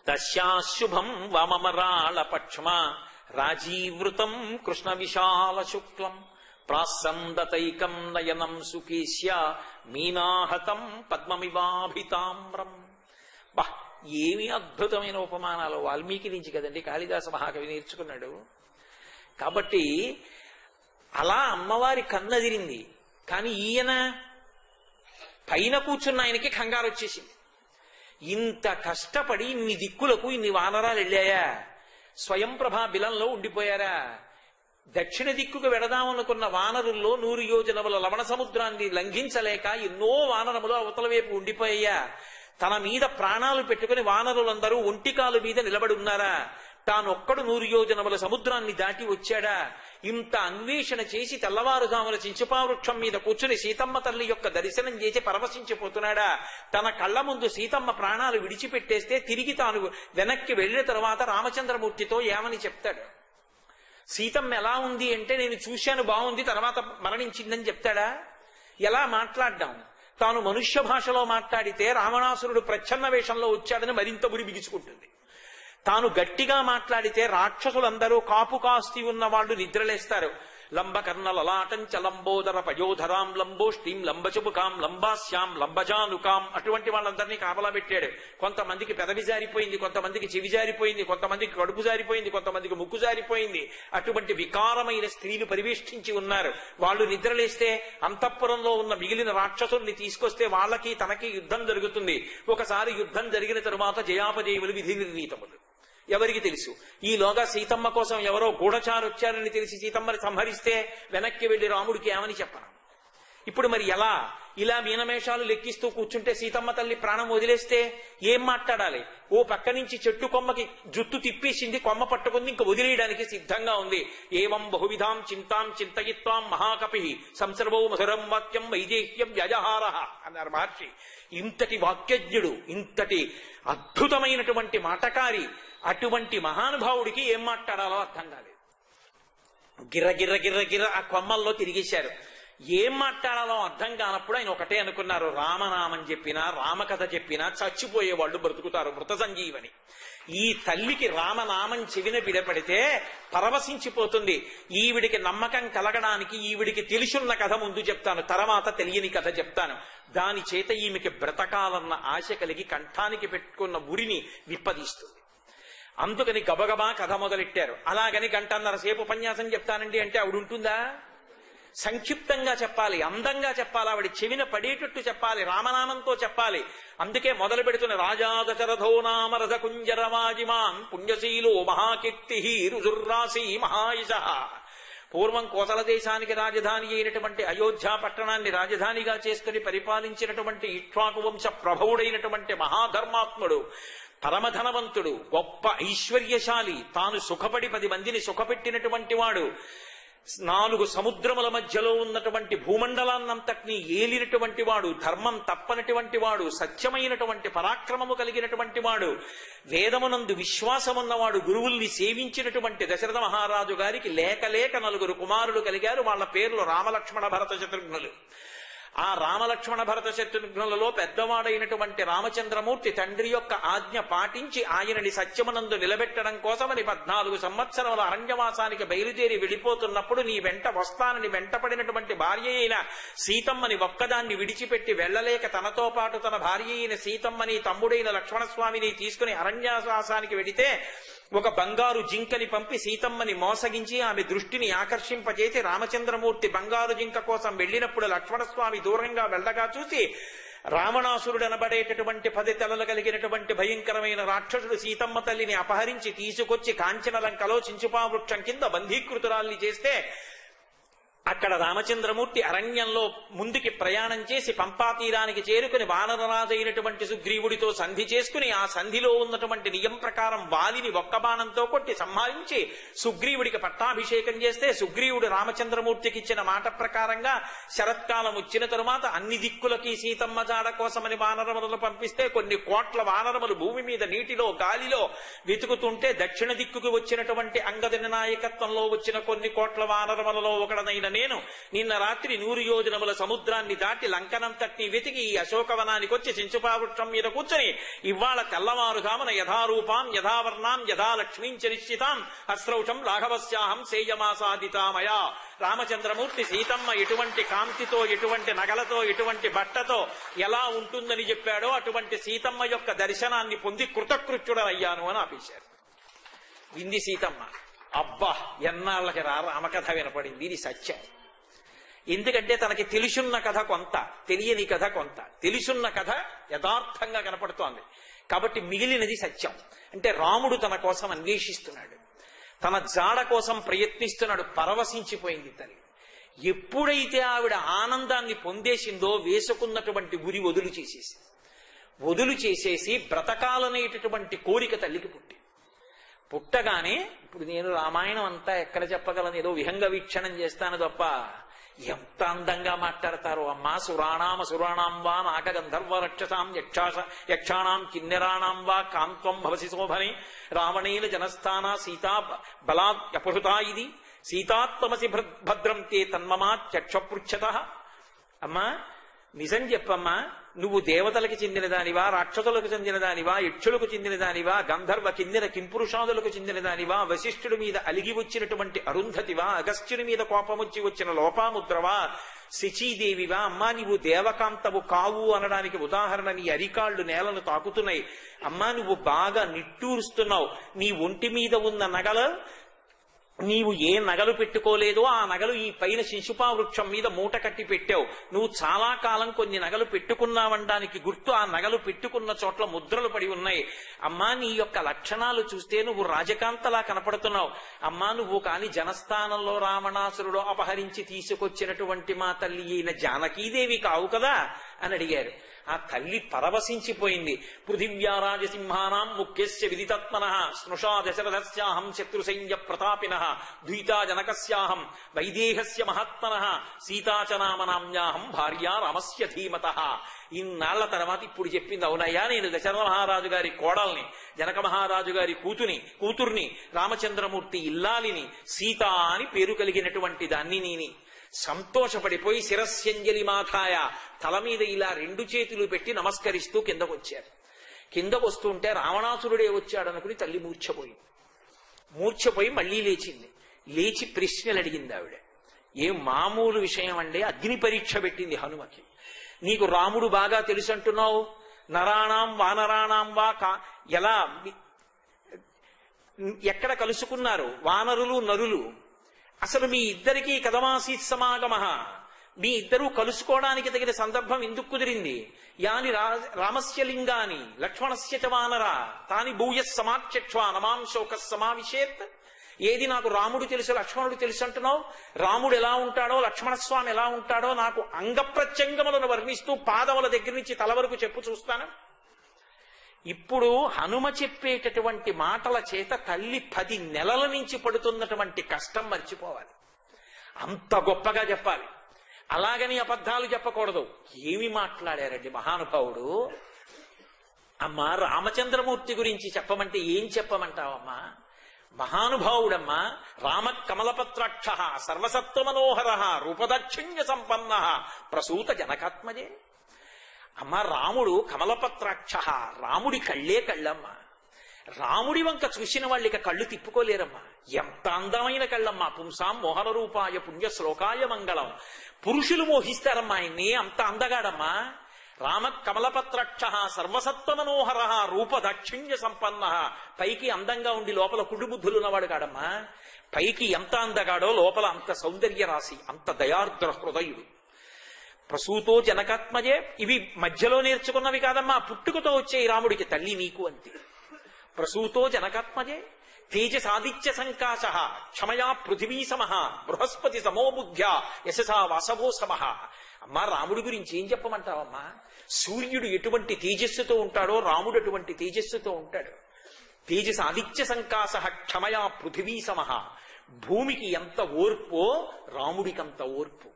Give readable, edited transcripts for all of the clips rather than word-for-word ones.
తస్యాశుభం వామమరాళ పక్ష్మ రాజీవృతం కృష్ణ విశాల శుక్లం ప్రాసందతైకం నయనం సుకేశ్య మీనాహతం పద్మమివాభితామ్రం. బా, ఏమి అద్భుతమైన ఉపమానాలు! వాల్మీకి నుంచి కదండి కాళిదాస మహాకవి నేర్చుకున్నాడు. కాబట్టి అలా అమ్మవారి కన్నదిరింది. కానీ ఈయన పైన కూర్చున్న ఆయనకి కంగారు వచ్చేసింది. ఇంత కష్టపడి ఇన్ని దిక్కులకు ఇన్ని వానరాలు వెళ్ళాయా? స్వయం ప్రభా బిలంలో ఉండిపోయారా? దక్షిణ దిక్కుకు వెడదామనుకున్న వానరుల్లో 100 యోజనముల లవణ సముద్రాన్ని లంఘించలేక ఎన్నో వానరములు అవతల వైపు ఉండిపోయా. తన మీద ప్రాణాలు పెట్టుకుని వానరులందరూ ఒంటికాలు మీద నిలబడి ఉన్నారా? తానొక్కడు 100 యోజనముల సముద్రాన్ని దాటి వచ్చాడా? ఇంత అన్వేషణ చేసి తెల్లవారుజామున చించుపావృక్షం మీద కూర్చుని సీతమ్మ తల్లి యొక్క దర్శనం చేసి పరవశించిపోతున్నాడా? తన కళ్ళ ముందు సీతమ్మ ప్రాణాలు విడిచిపెట్టేస్తే తిరిగి తాను వెనక్కి వెళ్ళిన తర్వాత రామచంద్రమూర్తితో ఏమని చెప్తాడు? సీతమ్మ ఎలా ఉంది అంటే, నేను చూశాను బాగుంది, తర్వాత మరణించిందని చెప్తాడా? ఎలా మాట్లాడ్డాం? తాను మనుష్య భాషలో మాట్లాడితే రావణాసురుడు ప్రచ్ఛన్న వేషంలో వచ్చాడని మరింత ఉరి బిగుచుకుంటుంది. తాను గట్టిగా మాట్లాడితే రాక్షసులందరూ కాపు కాస్తి ఉన్న వాళ్ళు నిద్రలేస్తారు. లంబకర్ణ లలాటంచ లంబోదర పయోధరాం లంబోష్టిం లంబచబుకాం లంబాస్యాం లంబజానుకాం అటువంటి వాళ్ళందరినీ కాపలా పెట్టాడు. కొంతమందికి పెదవి జారిపోయింది, కొంతమందికి చెవి జారిపోయింది, కొంతమందికి కడుపు జారిపోయింది, కొంతమందికి ముక్కు జారిపోయింది. అటువంటి వికారమైన స్త్రీలు పరివేష్టించి ఉన్నారు. వాళ్ళు నిద్రలేస్తే అంతఃపురంలో ఉన్న మిగిలిన రాక్షసుల్ని తీసుకొస్తే వాళ్ళకి తనకి యుద్ధం జరుగుతుంది. ఒకసారి యుద్ధం జరిగిన తరువాత జయాపజయములు విధి నిర్ణీతములు ఎవరికి తెలుసు? ఈలోగా సీతమ్మ కోసం ఎవరో గూఢచారు వచ్చారని తెలిసి సీతమ్మని సంహరిస్తే వెనక్కి వెళ్లి రాముడికి ఏమని చెప్పను? ఇప్పుడు మరి ఎలా? ఇలా మీనమేషాలు లెక్కిస్తూ కూర్చుంటే సీతమ్మ తల్లి ప్రాణం వదిలేస్తే ఏం మాట్లాడాలి? ఓ పక్క నుంచి చెట్టు కొమ్మకి జుట్టు తిప్పేసింది, కొమ్మ పట్టుకుంది, ఇంక వదిలేయడానికి సిద్ధంగా ఉంది. ఏవం బహువిధాం చింతాం చింతయిత్వాం మహాకపి సంసర్వో మధురం వాక్యం వైదేహ్యం వ్యజహార అన్నారు మహర్షి. ఇంతటి వాక్యజ్ఞుడు, ఇంతటి అద్భుతమైనటువంటి మాటకారి అటువంటి మహానుభావుడికి ఏం మాట్లాడాలో అర్థం కాలేదు. గిర్ర గిర్ర గిర్ర గిర్ర ఆ కొమ్మల్లో తిరిగేశారు. ఏం మాట్లాడాలో అర్థం కానప్పుడు ఆయన ఒకటే అనుకున్నారు, రామనామం చెప్పినా రామకథ చెప్పినా చచ్చిపోయేవాళ్ళు బ్రతుకుతారు, మృత సంజీవని. ఈ తల్లికి రామనామం చెవిన విడపడితే పరవశించిపోతుంది. ఈవిడికి నమ్మకం కలగడానికి ఈవిడికి తెలుసున్న కథ ముందు చెప్తాను, తర్వాత తెలియని కథ చెప్తాను. దాని చేత ఈమెకి బ్రతకాలన్న ఆశ కలిగి కంఠానికి పెట్టుకున్న ఉరిని విప్పదీస్తుంది. అందుకని గబగబా కథ మొదలెట్టారు. అలాగని గంటన్నర సేపు ఉపన్యాసం చెప్తానండి అంటే ఆవిడ ఉంటుందా? సంక్షిప్తంగా చెప్పాలి, అందంగా చెప్పాలి, ఆవిడ చెవిన పడేటట్టు చెప్పాలి, రామనామంతో చెప్పాలి. అందుకే మొదలు పెడుతున్న రాజాదశరథో నామ రథకుంజరవాజిమాన్ పుణ్యశీలో మహాకీర్తి రుజుర్రాశి మహాయశ. పూర్వం కోసల దేశానికి రాజధాని అయినటువంటి అయోధ్య పట్టణాన్ని రాజధానిగా చేసుకుని పరిపాలించినటువంటి ఇక్ష్వాకు వంశ ప్రభవుడైనటువంటి మహాధర్మాత్ముడు, పరమధనవంతుడు, గొప్ప ఐశ్వర్యశాలి, తాను సుఖపడి 10 మందిని సుఖపెట్టినటువంటి వాడు, 4 సముద్రముల మధ్యలో ఉన్నటువంటి భూమండలాన్నంతటినీ ఏలినటువంటి వాడు, ధర్మం తప్పనటువంటి వాడు, సత్యమైనటువంటి పరాక్రమము కలిగినటువంటి వాడు, వేదమునందు విశ్వాసమున్నవాడు, గురువుల్ని సేవించినటువంటి దశరథ మహారాజు గారికి లేక 4 కుమారులు కలిగారు. వాళ్ళ పేర్లు రామలక్ష్మణ భరత శత్రుఘ్నులు. ఆ రామలక్ష్మణ భరత శత్రుఘ్నులలో పెద్దవాడైనటువంటి రామచంద్రమూర్తి తండ్రి యొక్క ఆజ్ఞ పాటించి ఆయనని సత్యమునందు నిలబెట్టడం కోసమని 14 సంవత్సరముల అరణ్యవాసానికి బయలుదేరి వెళ్ళిపోతున్నప్పుడు నీ వెంట వస్తానని వెంటపడినటువంటి భార్య అయిన సీతమ్మని ఒక్కదాన్ని విడిచిపెట్టి వెళ్లలేక తనతో పాటు తన భార్య అయిన సీతమ్మని తమ్ముడైన లక్ష్మణస్వామిని తీసుకుని అరణ్యవాసానికి వెడితే ఒక బంగారు జింకని పంపి సీతమ్మని మోసగించి ఆమె దృష్టిని ఆకర్షింపజేసి రామచంద్రమూర్తి బంగారు జింక కోసం వెళ్ళినప్పుడు లక్ష్మణస్వామి దూరంగా వెళ్ళగా చూసి రావణాసురుడు అనబడేటటువంటి 10 తలలు కలిగినటువంటి భయంకరమైన రాక్షసుడు సీతమ్మ తల్లిని అపహరించి తీసుకొచ్చి కాంచనలంకలో చించుపావృక్షం కింద బంధీకృతురాల్ని చేస్తే అక్కడ రామచంద్రమూర్తి అరణ్యంలో ముందుకి ప్రయాణం చేసి పంపాతీరానికి చేరుకుని వానరరాజైనటువంటి సుగ్రీవుడితో సంధి చేసుకుని ఆ సంధిలో ఉన్నటువంటి నియం ప్రకారం వాలిని ఒక్క బాణంతో కొట్టి సంహరించి సుగ్రీవుడికి పట్టాభిషేకం చేస్తే సుగ్రీవుడు రామచంద్రమూర్తికి ఇచ్చిన మాట ప్రకారంగా శరత్కాలం వచ్చిన తరువాత అన్ని దిక్కులకి సీతమ్మ జాడ కోసమని వానరములను పంపిస్తే కొన్ని కోట్ల వానరములు భూమి మీద నీటిలో గాలిలో వెతుకుతుంటే దక్షిణ దిక్కుకు వచ్చినటువంటి అంగదుని నాయకత్వంలో వచ్చిన కొన్ని కోట్ల వానరములలో ఒకడనైన నేను నిన్న రాత్రి 100 యోజనముల సముద్రాన్ని దాటి లంకనంతటిని వెతికి ఈ అశోకవనానికి వచ్చి చించుపావృక్షం మీద కూర్చొని ఇవాళ తెల్లవారుగామున యథారూపాం యథావర్ణాం యథాలక్ష్మీం చరిష్ఠితాం అస్రౌషం రాఘవస్యాహం సేయమాసాదితామయా. రామచంద్రమూర్తి సీతమ్మ ఎటువంటి కాంతితో, ఎటువంటి నగలతో, ఎటువంటి బట్టతో ఎలా ఉంటుందని చెప్పాడో అటువంటి సీతమ్మ యొక్క దర్శనాన్ని పొంది కృతకృత్యుడనయ్యాను అని ఆపేశారు. వింది సీతమ్మ. అబ్బా, ఎన్నాళ్ళకి రామకథ వినపడింది, ఇది సత్యం. ఎందుకంటే తనకి తెలుసున్న కథ కొంత, తెలియని కథ కొంత. తెలుసున్న కథ యథార్థంగా కనపడుతోంది కాబట్టి మిగిలినది సత్యం. అంటే రాముడు తన కోసం అన్వేషిస్తున్నాడు, తన జాడ కోసం ప్రయత్నిస్తున్నాడు. పరవశించిపోయింది తల్లి. ఎప్పుడైతే ఆవిడ ఆనందాన్ని పొందేసిందో వేసుకున్నటువంటి గురి వదులు చేసేసి బ్రతకాలనేటటువంటి కోరిక తల్లికి పుట్టగానే, ఇప్పుడు నేను రామాయణం అంతా ఎక్కడ చెప్పగలను, ఏదో విహంగ వీక్షణం చేస్తాను తప్ప ఎంత అందంగా మాట్లాడతారో అమ్మా. సురాణాం వా నాగగంధర్వ రక్షసాం యక్షాణం కిన్నెరాణం వా కాంత్వం భవసి శోభనే రావణేన జనస్థాన సీతా బలాపహృతా ఇది సీతాత్మసి భద్రం తే తన్మమా చక్షపృచ్ఛత. అమ్మా నిజం చెప్పమ్మా, నువ్వు దేవతలకు చెందినదానివా, రాక్షసులకు చెందినదానివా, యక్షులకు చెందినదానివా, గంధర్వ కిన్నెర కింపురుషాదులకు చెందినదానివా, వశిష్ఠుడి మీద అలిగి వచ్చినటువంటి అరుంధతివా, అగస్త్యుని మీద కోపమొచ్చి వచ్చిన లోపాముద్రవా, శచీదేవివా? అమ్మా నీవు దేవకాంతవు కావు అనడానికి ఉదాహరణ నీ అరికాళ్లు నేలను తాకుతున్నాయి. అమ్మా నువ్వు బాగా నిట్టూరుస్తున్నావు. నీ ఒంటి మీద ఉన్న నగల నీవు ఏ నగలు పెట్టుకోలేదో ఆ నగలు ఈ పైన శిశుపా వృక్షం మీద మూట కట్టి పెట్టావు. నువ్వు చాలా కాలం కొన్ని నగలు పెట్టుకున్నావనడానికి గుర్తు ఆ నగలు పెట్టుకున్న చోట్ల ముద్రలు పడి ఉన్నాయి. అమ్మా నీ యొక్క లక్షణాలు చూస్తే నువ్వు రాజకాంతలా కనపడుతున్నావు. అమ్మా నువ్వు కాని జనస్థానంలో రావణాసురుడు అపహరించి తీసుకొచ్చినటువంటి మా తల్లి అయిన జానకీదేవి కావు కదా అని అడిగారు. ఆ తల్లి పరవశించిపోయింది. పృథివ్యారాజసింహానాం ముఖ్యస్య విదితత్మన స్నుషా దశరథస్యాహం శత్రుసైన్య ప్రతాపిన ద్వైతా జనకస్యాహం వైదేహస్య మహాత్మన సీతాచ నామనామ్యాహం భార్యా రామస్య ధీమత. ఇన్నాళ్ల తర్వాత ఇప్పుడు చెప్పింది, అవునయ్యా నేను దశరథ మహారాజు గారి కోడల్ని, జనక మహారాజు గారి కూతుర్ని, రామచంద్రమూర్తి ఇల్లాలిని, సీత అని పేరు కలిగినటువంటి దాన్ని నేని. సంతోషపడిపోయి శిరస్యంజలి మాథాయ తల మీద ఇలా 2 చేతులు పెట్టి నమస్కరిస్తూ కిందకొచ్చారు. కిందకొస్తుంటే రావణాసురుడే వచ్చాడనుకుని తల్లి మూర్ఛపోయి మళ్లీ లేచింది. లేచి ప్రశ్నలు అడిగింది ఆవిడ. ఏం మామూలు విషయం అండి, అగ్ని పరీక్ష పెట్టింది హనుమకి. నీకు రాముడు బాగా తెలుసు అంటున్నావు, నరాణాం వానరాణాం వా ఎలా ఎక్కడ కలుసుకున్నారు వానరులు నరులు? అసలు మీ ఇద్దరికీ కథమాసీత్ సమాగమ, మీ ఇద్దరూ కలుసుకోవడానికి తగిన సందర్భం ఎందుకు కుదిరింది? యాని రామస్య లింగాని లక్ష్మణస్య చ వానర తాని భూయస్ సమాక్షక్ష్వా నమాం శోక సమావిశేత్. ఏది నాకు రాముడు తెలుసు లక్ష్మణుడు తెలుసు అంటున్నావు? రాముడు ఎలా ఉంటాడో లక్ష్మణస్వామి ఎలా ఉంటాడో నాకు అంగప్రత్యంగములను వర్ణిస్తూ పాదముల దగ్గర నుంచి తల వరకు చెప్పు చూస్తాను. ఇప్పుడు హనుమ చెప్పేటటువంటి మాటల చేత తల్లి 10 నెలల నుంచి పడుతున్నటువంటి కష్టం మర్చిపోవాలి. అంత గొప్పగా చెప్పాలి. అలాగని అబద్ధాలు చెప్పకూడదు. ఏమి మాట్లాడారండి మహానుభావుడు. అమ్మా రామచంద్రమూర్తి గురించి చెప్పమంటే ఏం చెప్పమంటావమ్మా? మహానుభావుడమ్మా. రామ కమలపత్రాక్ష సర్వసత్వమనోహర రూపదాక్షిణ్య సంపన్న ప్రసూత జనకాత్మజే. అమ్మ రాముడు కమలపత్రాక్ష, రాముడి కళ్ళే కళ్ళమ్మా. రాముడి వంక చూసిన వాళ్ళకి కళ్ళు తిప్పుకోలేరమ్మా. ఎంత అందమైన కళ్ళమ్మా. పుంసాం మోహన రూపాయ పుణ్య శ్లోకాయ మంగళం. పురుషులు మోహిస్తారమ్మా ఆయన్ని, అంత అందగాడమ్మా. రామ కమలపత్రాక్ష సర్వసత్వమనోహర రూపదాక్షిణ్య సంపన్న. పైకి అందంగా ఉండి లోపల కుడిబుద్ధులు ఉన్నవాడు కాడమ్మా. పైకి ఎంత అందగాడో లోపల అంత సౌందర్య రాశి, అంత దయార్ద్ర హృదయుడు. ప్రసూతో జనకాత్మజే. ఇవి మధ్యలో నేర్చుకున్నవి కాదమ్మా, పుట్టుకతో వచ్చే రాముడికి. తల్లి నీకు అంతే. ప్రసూతో జనకాత్మజే తేజసాదిత్య సంకాశ క్షమయా పృథివీ సమః బృహస్పతి సమో బుద్ధ్యా యశసా వాసవో సమః. అమ్మా రాముడి గురించి ఏం చెప్పమంటావమ్మా? సూర్యుడు ఎటువంటి తేజస్సుతో ఉంటాడో రాముడు అటువంటి తేజస్సుతో ఉంటాడు. తేజసాదిత్య సంకాశ క్షమయా పృథివీ సమః. భూమికి ఎంత ఓర్పో రాముడికంత ఓర్పు.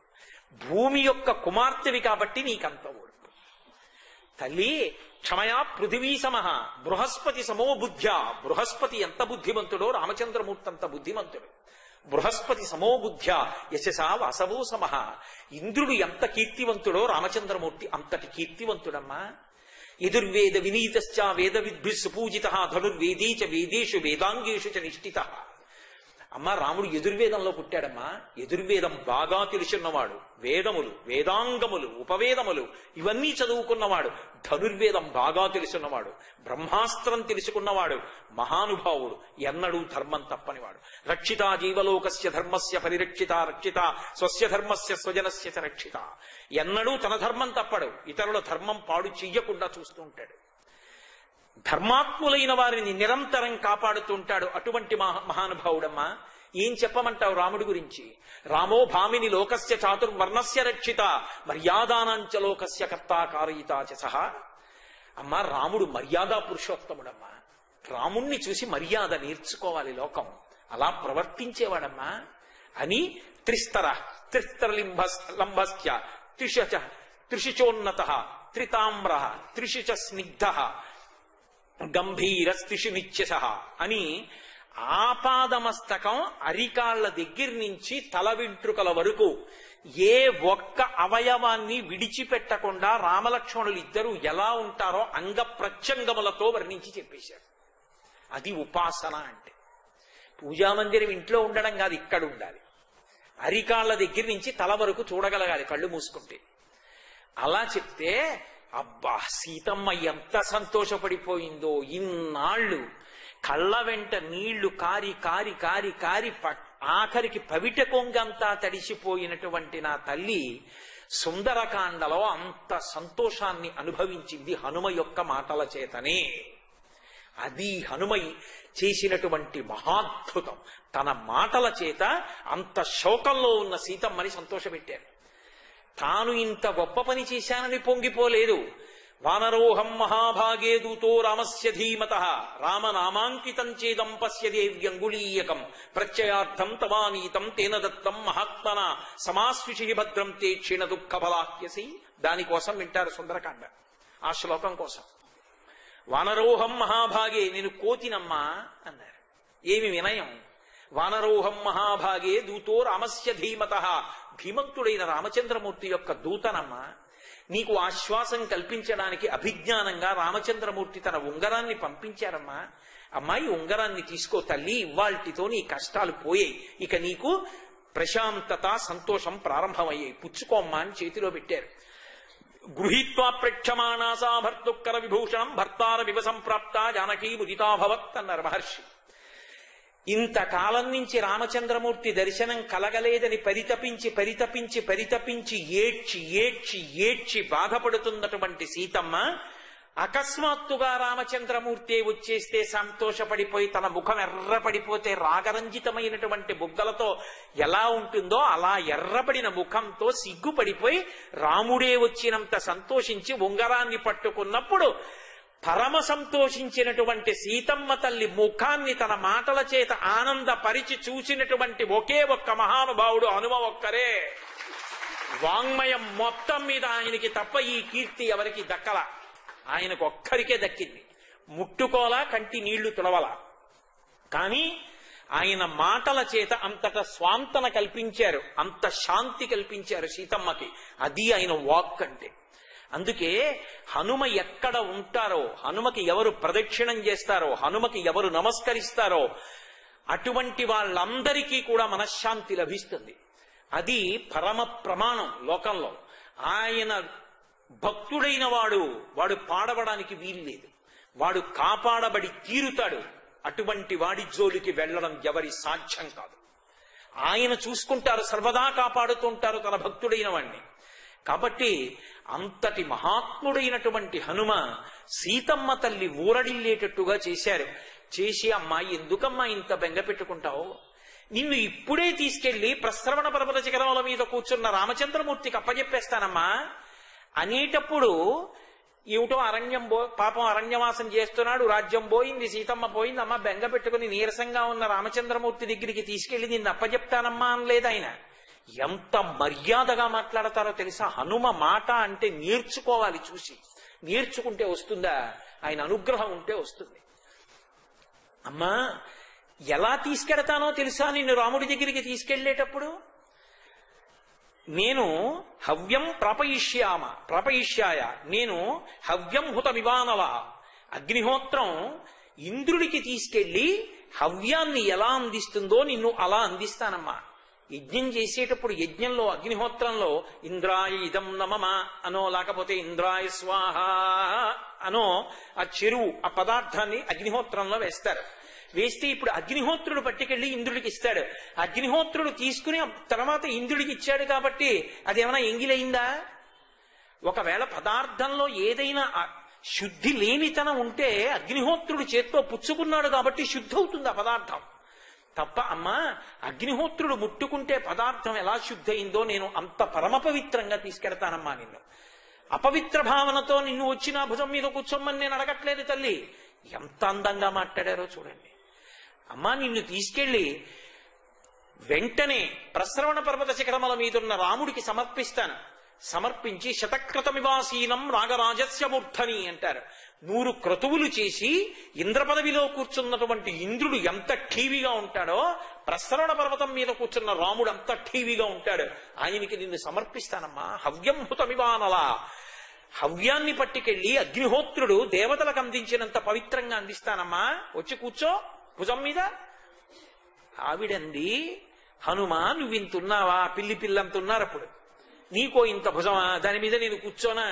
భూమి యొక్క కుమార్తెవి కాబట్టి నీకంత ఓర్పు. తల్లి క్షమయా పృథివీ సమః బృహస్పతి సమో బుద్ధ్యా. బృహస్పతి ఎంత బుద్ధిమంతుడో రామచంద్రమూర్తి అంత బుద్ధిమంతుడు. బృహస్పతి సమోబుద్ధ్య యశసా వాసవో సమః. ఇంద్రుడు ఎంత కీర్తివంతుడో రామచంద్రమూర్తి అంతటి కీర్తివంతుడమ్మా. యదుర్వేద వినీతశ్చ వేద విద్భిః సుపూజితః ధనుర్వేదీ చ వేదేషు వేదాంగేషు చ నిష్ఠితః. అమ్మ రాముడు యజుర్వేదంలో పుట్టాడమ్మా. యజుర్వేదం బాగా తెలుసున్నవాడు, వేదములు, వేదాంగములు, ఉపవేదములు ఇవన్నీ చదువుకున్నవాడు, ధనుర్వేదం బాగా తెలుసున్నవాడు, బ్రహ్మాస్త్రం తెలుసుకున్నవాడు, మహానుభావుడు, ఎన్నడూ ధర్మం తప్పనివాడు. రక్షిత జీవలోకస్య ధర్మస్య పరిరక్షిత రక్షిత స్వస్య ధర్మస్య స్వజనస్య చ రక్షిత. ఎన్నడూ తన ధర్మం తప్పడు, ఇతరుల ధర్మం పాడు చెయ్యకుండా చూస్తూ ఉంటాడు. ధర్మాత్ములైన వారిని నిరంతరం కాపాడుతుంటాడు. అటువంటి మహానుభావుడమ్మా. ఏం చెప్పమంటావు రాముడి గురించి? రామో భామిని లోకస్య చాతుర్వర్ణస్య రక్షిత మర్యాదానాంచ లోకస్య కర్తా కారయితా చ సహా. అమ్మా రాముడు మర్యాదా పురుషోత్తముడమ్మా. రాముణ్ణి చూసి మర్యాద నేర్చుకోవాలి లోకం. అలా ప్రవర్తించేవాడమ్మా అని త్రిస్తరలింబస్య త్రిశుచోన్నత త్రితామ్ర త్రిశుచ స్నిగ్ధ గంభీరస్తిషు నిత్యశ అని ఆపాదమస్తకం అరికాళ్ల దగ్గర నుంచి తల వెంట్రుకల వరకు ఏ ఒక్క అవయవాన్ని విడిచిపెట్టకుండా రామలక్ష్మణులు ఇద్దరూ ఎలా ఉంటారో అంగ ప్రత్యంగములతో వర్ణించి చెప్పేశారు. అది ఉపాసన అంటే. పూజామందిరం ఇంట్లో ఉండడం కాదు, ఇక్కడ ఉండాలి. అరికాళ్ల దగ్గర నుంచి తల వరకు చూడగలగాలి కళ్ళు మూసుకుంటే. అలా చెప్తే అబ్బా సీతమ్మ ఎంత సంతోషపడిపోయిందో. ఇన్నాళ్ళు కళ్ళ వెంట నీళ్లు కారి కారి కారి కారి ఆఖరికి పవిట కొంగంతా తడిసిపోయినటువంటి నా తల్లి సుందరకాండలో అంత సంతోషాన్ని అనుభవించింది హనుమ యొక్క మాటల చేతనే. అది హనుమ చేసినటువంటి మహాద్భుతం. తన మాటల చేత అంత శోకంలో ఉన్న సీతమ్మని సంతోషపెట్టారు. తాను ఇంత గొప్ప పని చేశానని పొంగిపోలేదు. వానరోహం మహాభాగే దూతో రామస్య ధీమతః రామనామాంకితం చేదం పశ్య దేవ్యంగుళీయకం ప్రత్యయార్థం తవానీతం తేన దత్తం మహాత్మన సమాశ్విషి భద్రం తే క్షీణ దుఃఖ ఫలాహ్యసి. దానికోసం వింటారు సుందరకాండ, ఆ శ్లోకం కోసం. వానరోహం మహాభాగే, నేను కోతినమ్మా అన్నారు. ఏమి వినయం! వానరోహం మహాభాగే దూతో రామస్య ధీమతః, ధీమంతుడైన రామచంద్రమూర్తి యొక్క దూతనమ్మా. నీకు ఆశ్వాసం కల్పించడానికి అభిజ్ఞానంగా రామచంద్రమూర్తి తన ఉంగరాన్ని పంపించారమ్మా. అమ్మాయి ఉంగరాన్ని తీసుకో తల్లి, ఇవాల్టితో నీ కష్టాలు పోయాయి, ఇక నీకు ప్రశాంతత సంతోషం ప్రారంభమయ్యాయి, పుచ్చుకోమ్మా అని చేతిలో పెట్టారు. గృహీత్వా ప్రేక్షమాణాసా భర్తుక్కర విభూషణం భర్తార వివ సంప్రాప్త జానకీ ముదితాభవత్ అన్నారు మహర్షి. ఇంతకాలం నుంచి రామచంద్రమూర్తి దర్శనం కలగలేదని పరితపించి పరితపించి పరితపించి ఏడ్చి ఏడ్చి ఏడ్చి బాధపడుతున్నటువంటి సీతమ్మ అకస్మాత్తుగా రామచంద్రమూర్తి వచ్చేస్తే సంతోషపడిపోయి తన ముఖం ఎర్రపడిపోతే రాగరంజితమైనటువంటి బుగ్గలతో ఎలా ఉంటుందో అలా ఎర్రబడిన ముఖంతో సిగ్గుపడిపోయి రాముడే వచ్చినంత సంతోషించి ఉంగరాన్ని పట్టుకున్నప్పుడు పరమ సంతోషించినటువంటి సీతమ్మ తల్లి ముఖాన్ని తన మాటల చేత ఆనందపరిచి చూసినటువంటి ఒకే ఒక్క మహానుభావుడు హనుమ ఒక్కరే. వాంగ్మయం మొత్తం మీద ఆయనకి తప్ప ఈ కీర్తి ఎవరికి దక్కల, ఆయనకు ఒక్కరికే దక్కింది. ముట్టుకోలా, కంటి నీళ్లు తుడవలా. కానీ ఆయన మాటల చేత అంతట స్వాంతన కల్పించారు, అంత శాంతి కల్పించారు సీతమ్మకి. అది ఆయన వాక్ అంటే. అందుకే హనుమ ఎక్కడ ఉంటారో, హనుమకి ఎవరు ప్రదక్షిణం చేస్తారో, హనుమకి ఎవరు నమస్కరిస్తారో అటువంటి వాళ్ళందరికీ కూడా మనశ్శాంతి లభిస్తుంది. అది పరమ ప్రమాణం లోకంలో. ఆయన భక్తుడైన వాడు పాడబడానికి వీల్లేదు, వాడు కాపాడబడి తీరుతాడు. అటువంటి వాడి జోలికి వెళ్లడం ఎవరి సాధ్యం కాదు. ఆయన చూసుకుంటారు, సర్వదా కాపాడుతుంటారు తన భక్తుడైన వాణ్ణి. కాబట్టి అంతటి మహాత్ముడైనటువంటి హనుమ సీతమ్మ తల్లి ఊరడిల్లేటట్టుగా చేశారు. చేసి అమ్మాయి ఎందుకమ్మా ఇంత బెంగ పెట్టుకుంటావు, నిన్ను ఇప్పుడే తీసుకెళ్లి ప్రశ్రవణ పర్వత శిఖరముల మీద కూర్చున్న రామచంద్రమూర్తికి అప్పజెప్పేస్తానమ్మా అనేటప్పుడు ఏమిటో పాపం అరణ్యవాసం చేస్తున్నాడు, రాజ్యం పోయింది, సీతమ్మ పోయింది, అమ్మ బెంగ పెట్టుకుని నీరసంగా ఉన్న రామచంద్రమూర్తి దగ్గరికి తీసుకెళ్లి నిన్ను అప్పజెప్తానమ్మా అనలేదు ఆయన. ఎంత మర్యాదగా మాట్లాడతారో తెలుసా. హనుమ మాట అంటే నేర్చుకోవాలి, చూసి నేర్చుకుంటే వస్తుందా, ఆయన అనుగ్రహం ఉంటే వస్తుంది. అమ్మా ఎలా తీసుకెడతానో తెలుసా నిన్ను రాముడి దగ్గరికి తీసుకెళ్లేటప్పుడు? నేను హవ్యం ప్రాపయిష్యాయ, నేను హవ్యం హుతమివానవ, అగ్నిహోత్రం ఇంద్రుడికి తీసుకెళ్లి హవ్యాన్ని ఎలా అందిస్తుందో నిన్ను అలా అందిస్తానమ్మా. యజ్ఞం చేసేటప్పుడు యజ్ఞంలో అగ్నిహోత్రంలో ఇంద్రాయ ఇదం నమమ అనో, లేకపోతే ఇంద్రాయ స్వాహ అనో ఆ చెరువు ఆ పదార్థాన్ని అగ్నిహోత్రంలో వేస్తారు. వేస్తే ఇప్పుడు అగ్నిహోత్రుడు పట్టుకెళ్లి ఇంద్రుడికి ఇస్తాడు. అగ్నిహోత్రుడు తీసుకుని తర్వాత ఇంద్రుడికి ఇచ్చాడు కాబట్టి అదేమైనా ఎంగిలైందా? ఒకవేళ పదార్థంలో ఏదైనా శుద్ధి లేనితనం ఉంటే అగ్నిహోత్రుడు చేత్తో పుచ్చుకున్నాడు కాబట్టి శుద్ధి అవుతుంది ఆ పదార్థం తప్ప. అమ్మా, అగ్నిహోత్రుడు ముట్టుకుంటే పదార్థం ఎలా శుద్ధి అయిందో నేను అంత పరమ పవిత్రంగా తీసుకెడతానమ్మా నిన్ను. అపవిత్ర భావనతో నిన్ను వచ్చి నా భుజం మీద కూర్చోమ్మని నేను అడగట్లేదు తల్లి. ఎంత అందంగా మాట్లాడారో చూడండి. అమ్మా, నిన్ను తీసుకెళ్లి వెంటనే ప్రశ్రవణ పర్వత శిఖరముల మీదున్న రాముడికి సమర్పిస్తాను. సమర్పించి శతక్రతమివాసీనం రాగరాజస్య మూర్ధని అంటారు. 100 క్రతువులు చేసి ఇంద్ర పదవిలో కూర్చున్నటువంటి ఇంద్రుడు ఎంత ఠీవిగా ఉంటాడో ప్రశ్రవణ పర్వతం మీద కూర్చున్న రాముడు అంత ఠీవిగా ఉంటాడు. ఆయనకి నిన్ను సమర్పిస్తానమ్మా. హవ్యం హుతమివానలా, హవ్యాన్ని పట్టుకెళ్లి అగ్నిహోత్రుడు దేవతలకు అందించినంత పవిత్రంగా అందిస్తానమ్మా. వచ్చి కూర్చో భుజం మీద. ఆవిడంది, హనుమా నువ్వింతున్నావా? పిల్లి పిల్లంతున్నారు అప్పుడు. నీకో ఇంత భుజమా? దాని మీద నేను కూర్చోనా?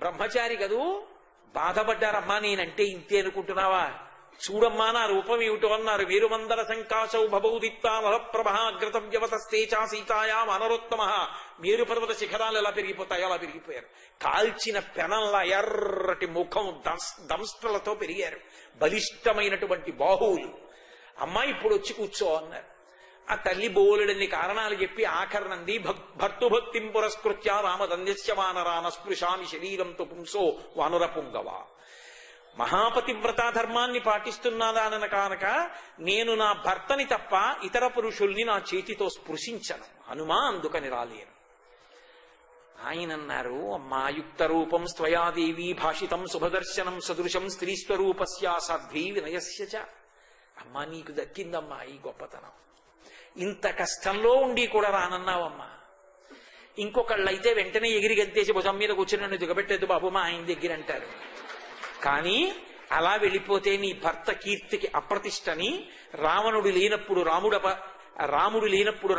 బ్రహ్మచారి కదూ, బాధపడ్డారమ్మా. నేనంటే ఇంతే అనుకుంటున్నావా? చూడమ్మా నా రూపం ఏమిటో అన్నారు. వీరుమందర సంకాశౌ భబౌదిత్తా వరప్రభాగ్రతవ్యవతస్తే చా సీతాయా అనరోత్తమ. మేరు పర్వత శిఖరాలు ఎలా పెరిగిపోతాయో అలా పెరిగిపోయారు. కాల్చిన పెనంలా ఎర్రటి ముఖం, దంస్ట్రలతో పెరిగారు. బలిష్టమైనటువంటి బాహువులు. అమ్మా ఇప్పుడు వచ్చి కూర్చో అన్నారు. ఆ తల్లి బోలెడన్ని కారణాలు చెప్పి ఆఖరణంది భర్తుభక్తిం పురస్కృత్య రామదంద్యస్య వానరాన స్పృశామి శరీరంతో పుంసో వానుర పుంగవ. మహాపతివ్రతా ధర్మాన్ని పాటిస్తున్నాదానన కానక నేను నా భర్తని తప్ప ఇతర పురుషుల్ని నా చేతితో స్పృశించను హనుమా, అందుకని రాలేను. ఆయనన్నారు, అమ్మా యుక్త రూపం స్త్వయాదేవి భాషితం శుభదర్శనం సదృశం స్త్రీస్వరూపస్యా సాధ్వీ వినయస్య చ. అమ్మా నీకు దక్కిందమ్మా ఈ గొప్పతనం. ఇంత కష్టంలో ఉండి కూడా రానన్నావమ్మా. ఇంకొకళ్ళైతే వెంటనే ఎగిరి గంతేసి భుజం మీద కూర్చుని నన్ను దిగబెట్టేద్దు బాబు మా ఆయన దగ్గర అంటారు. కానీ అలా వెళ్ళిపోతే నీ భర్త కీర్తికి అప్రతిష్టని, రావణుడు లేనప్పుడు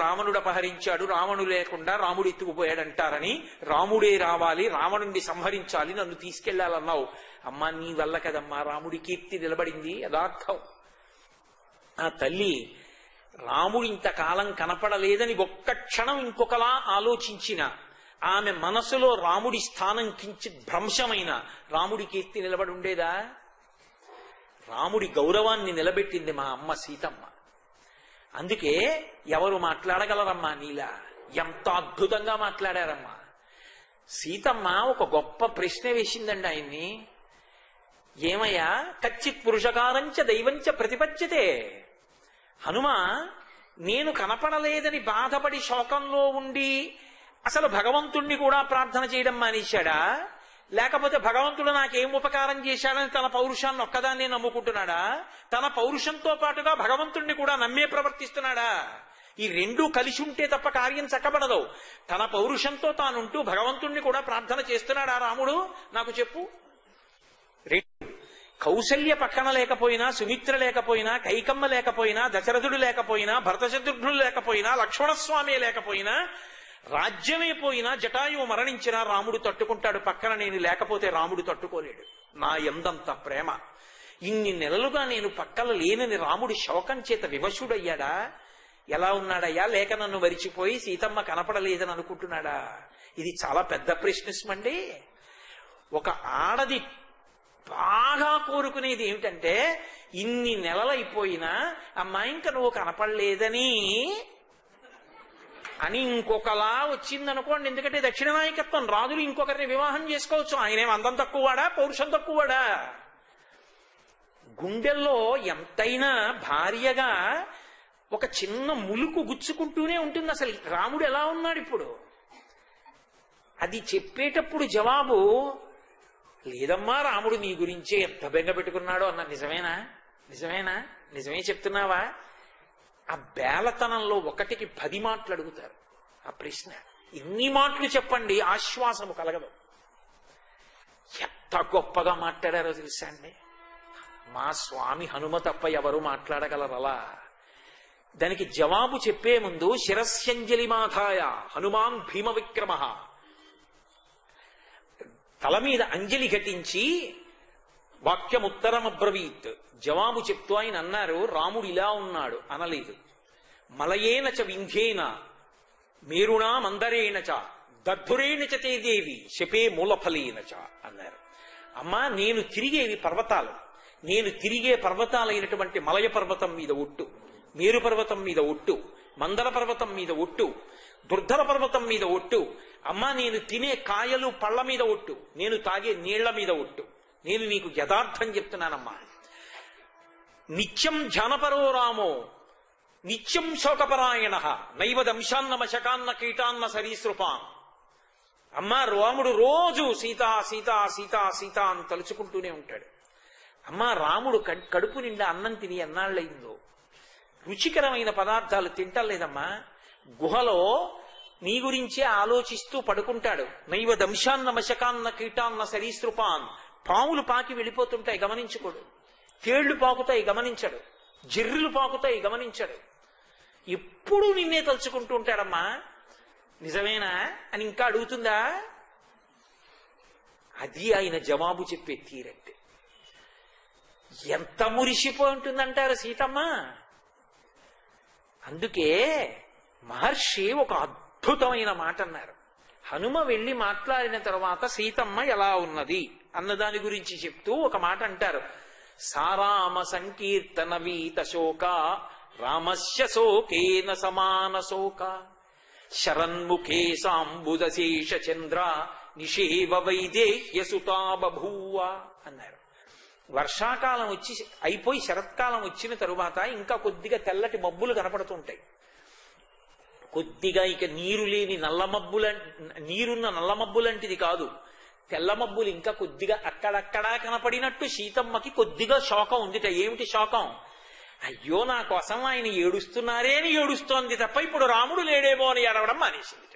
రావణుడు అపహరించాడు, రావణుడు లేకుండా రాముడు ఎత్తుకుపోయాడంటారని రాముడే రావాలి, రావణుడిని సంహరించాలి, నన్ను తీసుకెళ్లాలన్నావు. అమ్మా నీ వల్ల కదమ్మా రాముడి కీర్తి నిలబడింది. యథార్థం. ఆ తల్లి రాముడు ఇంతకాలం కనపడలేదని ఒక్క క్షణం ఇంకొకలా ఆలోచించిన ఆమె మనసులో రాముడి స్థానం కించిత్ భ్రంశమైన రాముడి కీర్తి నిలబడి ఉండేదా? రాముడి గౌరవాన్ని నిలబెట్టింది మా అమ్మ సీతమ్మ. అందుకే ఎవరు మాట్లాడగలరమ్మా నీలా? ఎంత అద్భుతంగా మాట్లాడారమ్మా. సీతమ్మ ఒక గొప్ప ప్రశ్న వేసిందండి ఆయన్ని. ఏమయ్యా, కచ్చిత్ పురుషకారంచ దైవంచ ప్రతిపచ్చతే. హనుమా, నేను కనపడలేదని బాధపడి శోకంలో ఉండి అసలు భగవంతుణ్ణి కూడా ప్రార్థన చేయడం మానేశాడా? లేకపోతే భగవంతుడు నాకేం ఉపకారం చేశాడని తన పౌరుషాన్ని ఒక్కదాన్ని నమ్ముకుంటున్నాడా? తన పౌరుషంతో పాటుగా భగవంతుణ్ణి కూడా నమ్మే ప్రవర్తిస్తున్నాడా? ఈ రెండూ కలిసి ఉంటే తప్ప కార్యం చక్కబడదు. తన పౌరుషంతో తానుంటూ భగవంతుణ్ణి కూడా ప్రార్థన చేస్తున్నాడా రాముడు? నాకు చెప్పు. కౌసల్య పక్కన లేకపోయినా, సుమిత్ర లేకపోయినా, కైకమ్మ లేకపోయినా, దశరథుడు లేకపోయినా, భరతశత్రుఘ్నులు లేకపోయినా, లక్ష్మణస్వామి లేకపోయినా, రాజ్యమే పోయినా, జటాయువు మరణించినా రాముడు తట్టుకుంటాడు. పక్కన నేను లేకపోతే రాముడు తట్టుకోలేడు. నా ఎందంత ప్రేమ. ఇన్ని నెలలుగా నేను పక్కన లేనని రాముడి శోకం చేత వివశుడయ్యాడా? ఎలా ఉన్నాడయ్యా? లేక నన్ను మరిచిపోయి సీతమ్మ కనపడలేదని అనుకుంటున్నాడా? ఇది చాలా పెద్ద ప్రశ్నిస్మండి. ఒక ఆడది బాగా కోరుకునేది ఏమిటంటే, ఇన్ని నెలలైపోయినా అమ్మా ఇంకా నువ్వు కనపడలేదని అని ఇంకొకలా వచ్చిందనుకోండి. ఎందుకంటే దక్షిణ నాయకత్వం, రాజులు ఇంకొకరిని వివాహం చేసుకోవచ్చు. ఆయనేం అందం తక్కువవాడా, పౌరుషం తక్కువవాడా? గుండెల్లో ఎంతైనా భార్యగా ఒక చిన్న ములుకు గుచ్చుకుంటూనే ఉంటుంది. అసలు రాముడు ఎలా ఉన్నాడు ఇప్పుడు? అది చెప్పేటప్పుడు జవాబు లేదమ్మా, రాముడు నీ గురించే ఎంత బెంగ పెట్టుకున్నాడో అన్న. నిజమేనా? నిజమేనా? నిజమే చెప్తున్నావా? ఆ బేలతనంలో ఒకటికి 10 మాటలు అడుగుతారు. ఆ ప్రశ్న ఇన్ని మాటలు చెప్పండి, ఆశ్వాసము కలగదు. ఎంత గొప్పగా మాట్లాడారో తెలుసా అండి. మా స్వామి హనుమ తప్ప ఎవరు మాట్లాడగలరు అలా? దానికి జవాబు చెప్పే ముందు శిరస్యంజలి మాధాయ హనుమాన్ భీమ విక్రమ తల మీద అంజలి ఘటించి వాక్యముత్తరమబ్రవీత్ జవాబు చెప్తూ ఆయన అన్నారు, రాముడు ఇలా ఉన్నాడు అనలేదు. మలయేన చ వింధ్యేన మేరుణా మందరేణ చ దర్భురేణ చ తే దేవి శపే మూలఫలేన చ అన్నారు. అమ్మా, నేను తిరిగేవి పర్వతాలు. నేను తిరిగే పర్వతాలైనటువంటి మలయ పర్వతం మీద ఒట్టు, మేరు పర్వతం మీద ఒట్టు, మందర పర్వతం మీద ఒట్టు, దుర్ధర పర్వతం మీద ఒట్టు. అమ్మా, నేను తినే కాయలు పళ్ళ మీద ఒట్టు, నేను తాగే నీళ్ల మీద ఒట్టు. నేను నీకు యథార్థం చెప్తున్నానమ్మా. నిత్యం ధ్యానపరో రామో నిత్యం శోకపరాయణ నైవ దంశాన్న మశకాన్న కీటాన్న సరీసృపాన్. అమ్మా, రాముడు రోజు సీతా సీతా సీతా సీతా అని తలుచుకుంటూనే ఉంటాడు. అమ్మా, రాముడు కడుపు నిండా అన్నం తిని ఎన్నాళ్ళయిందో, రుచికరమైన పదార్థాలు తింటలేదమ్మా. గుహలో నీ గురించే ఆలోచిస్తూ పడుకుంటాడు. నైవ దంశాన్న మశకాన్న కీటాన్న సరీసృపాన్. పాములు పాకి వెళ్ళిపోతుంటాయి, గమనించుకోడు. తేళ్లు పాకుతాయి, గమనించడు. జిర్రులు పాకుతాయి, గమనించడు. ఎప్పుడూ నిన్నే తలుచుకుంటూ ఉంటాడమ్మా. నిజమేనా అని ఇంకా అడుగుతుందా? అది ఆయన జవాబు చెప్పే తీరంటే. ఎంత మురిసిపోయి ఉంటుందంటారు సీతమ్మ. అందుకే మహర్షి ఒక అద్భుతమైన మాట అన్నారు. హనుమ వెళ్లి మాట్లాడిన తర్వాత సీతమ్మ ఎలా ఉన్నది అన్నదాని గురించి చెప్తూ ఒక మాట అంటారు. సారామ సంకీర్తన వీత శోక రామస్య శోకేన సమాన శోక శరన్ముఖే సాంబుదశేష చంద్ర నిషేవ వైదేహ్య సుతా బభూవ అన్నారు. వర్షాకాలం వచ్చి అయిపోయి శరత్కాలం వచ్చిన తరువాత ఇంకా కొద్దిగా తెల్లటి మబ్బులు కనపడుతుంటాయి. కొద్దిగా ఇక నీరు లేని నీరున్న నల్ల మబ్బులంటిది కాదు, తెల్ల మబ్బులు ఇంకా కొద్దిగా అక్కడక్కడా కనపడినట్టు సీతమ్మకి కొద్దిగా శోకం ఉందిట. ఏమిటి శోకం? అయ్యో, నా కోసం ఆయన ఏడుస్తున్నారే అని ఏడుస్తోంది తప్ప ఇప్పుడు రాముడు లేడేమో అని ఏడవడం మానేసిందిట.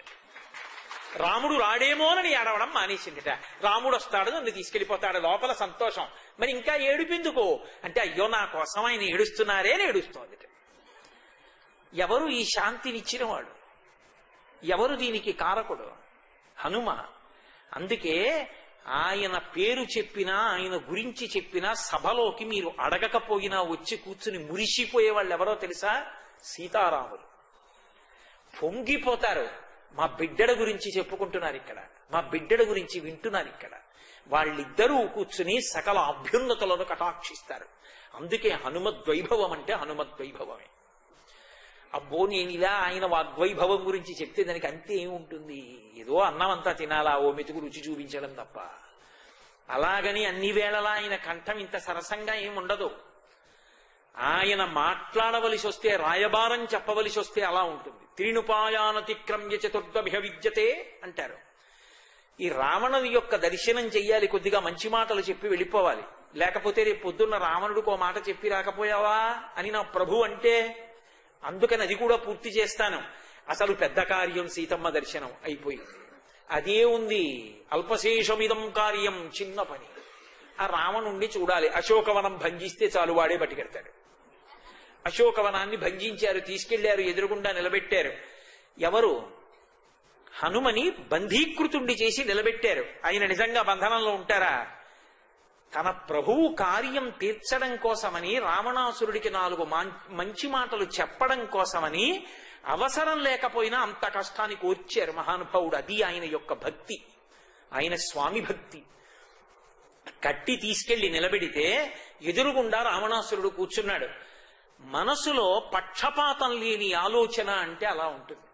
రాముడు రాడేమోనని ఏడవడం మానేసిందిట. రాముడు వస్తాడు, నన్ను తీసుకెళ్లిపోతాడు, లోపల సంతోషం. మరి ఇంకా ఏడుపెందుకో అంటే, అయ్యో నా కోసం ఆయన ఏడుస్తున్నారే అని ఏడుస్తోందిట. ఎవరు ఈ శాంతినిచ్చిన వాడు? ఎవరు దీనికి కారకుడు? హనుమ. అందుకే ఆయన పేరు చెప్పినా, ఆయన గురించి చెప్పినా సభలోకి మీరు అడగకపోయినా వచ్చి కూర్చుని మురిసిపోయే వాళ్ళు ఎవరో తెలుసా? సీతారాములు. పొంగిపోతారు. మా బిడ్డల గురించి చెప్పుకుంటున్నారు ఇక్కడ, మా బిడ్డల గురించి వింటున్నారు ఇక్కడ. వాళ్ళిద్దరూ కూర్చుని సకల అభ్యున్నతులను కటాక్షిస్తారు. అందుకే హనుమద్వైభవం అంటే హనుమద్వైభవమే. అబ్బో, నేను ఇలా ఆయన వాగ్వైభవం గురించి చెప్తే దానికి అంతే ఏముంటుంది? ఏదో అన్నం అంతా తినాలా, ఓ మెతుకు రుచి చూపించడం తప్ప. అలాగని అన్ని వేళలా ఆయన కంఠం ఇంత సరసంగా ఏముండదు. ఆయన మాట్లాడవలసి వస్తే, రాయబారం చెప్పవలసి వస్తే అలా ఉంటుంది. త్రినుపాయానతిక్రమ్య చతుర్దభిహ విద్యతే అంటారు. ఈ రావణుని యొక్క దర్శనం చెయ్యాలి, కొద్దిగా మంచి మాటలు చెప్పి వెళ్ళిపోవాలి. లేకపోతే రేపు పొద్దున్న రావణుడికి ఓ మాట చెప్పి రాకపోయావా అని నా ప్రభు అంటే, అందుకని అది కూడా పూర్తి చేస్తాను. అసలు పెద్ద కార్యం సీతమ్మ దర్శనం అయిపోయింది. అదే ఉంది. అల్పశేషమిదం కార్యం, చిన్న పని. ఆ రావణుణ్ణి చూడాలి. అశోకవనం భంజిస్తే చాలు, వాడే బతికెడతాడు. అశోకవనాన్ని భంజించారు, తీసుకెళ్లారు, ఎదురుగుండా నిలబెట్టారు. ఎవరు? హనుమని బంధీకృతుణ్ణి చేసి నిలబెట్టారు. ఆయన నిజంగా బంధనంలో ఉంటారా? తన ప్రభువు కార్యం తీర్చడం కోసమని, రావణాసురుడికి 4 మంచి మాటలు చెప్పడం కోసమని అవసరం లేకపోయినా అంత కష్టాన్ని కోర్చారు మహానుభావుడు. అది ఆయన యొక్క భక్తి, ఆయన స్వామి భక్తి. కట్టి తీసుకెళ్లి నిలబెడితే ఎదురుగుండా రావణాసురుడు కూర్చున్నాడు. మనసులో పక్షపాతం లేని ఆలోచన అంటే అలా ఉంటుంది.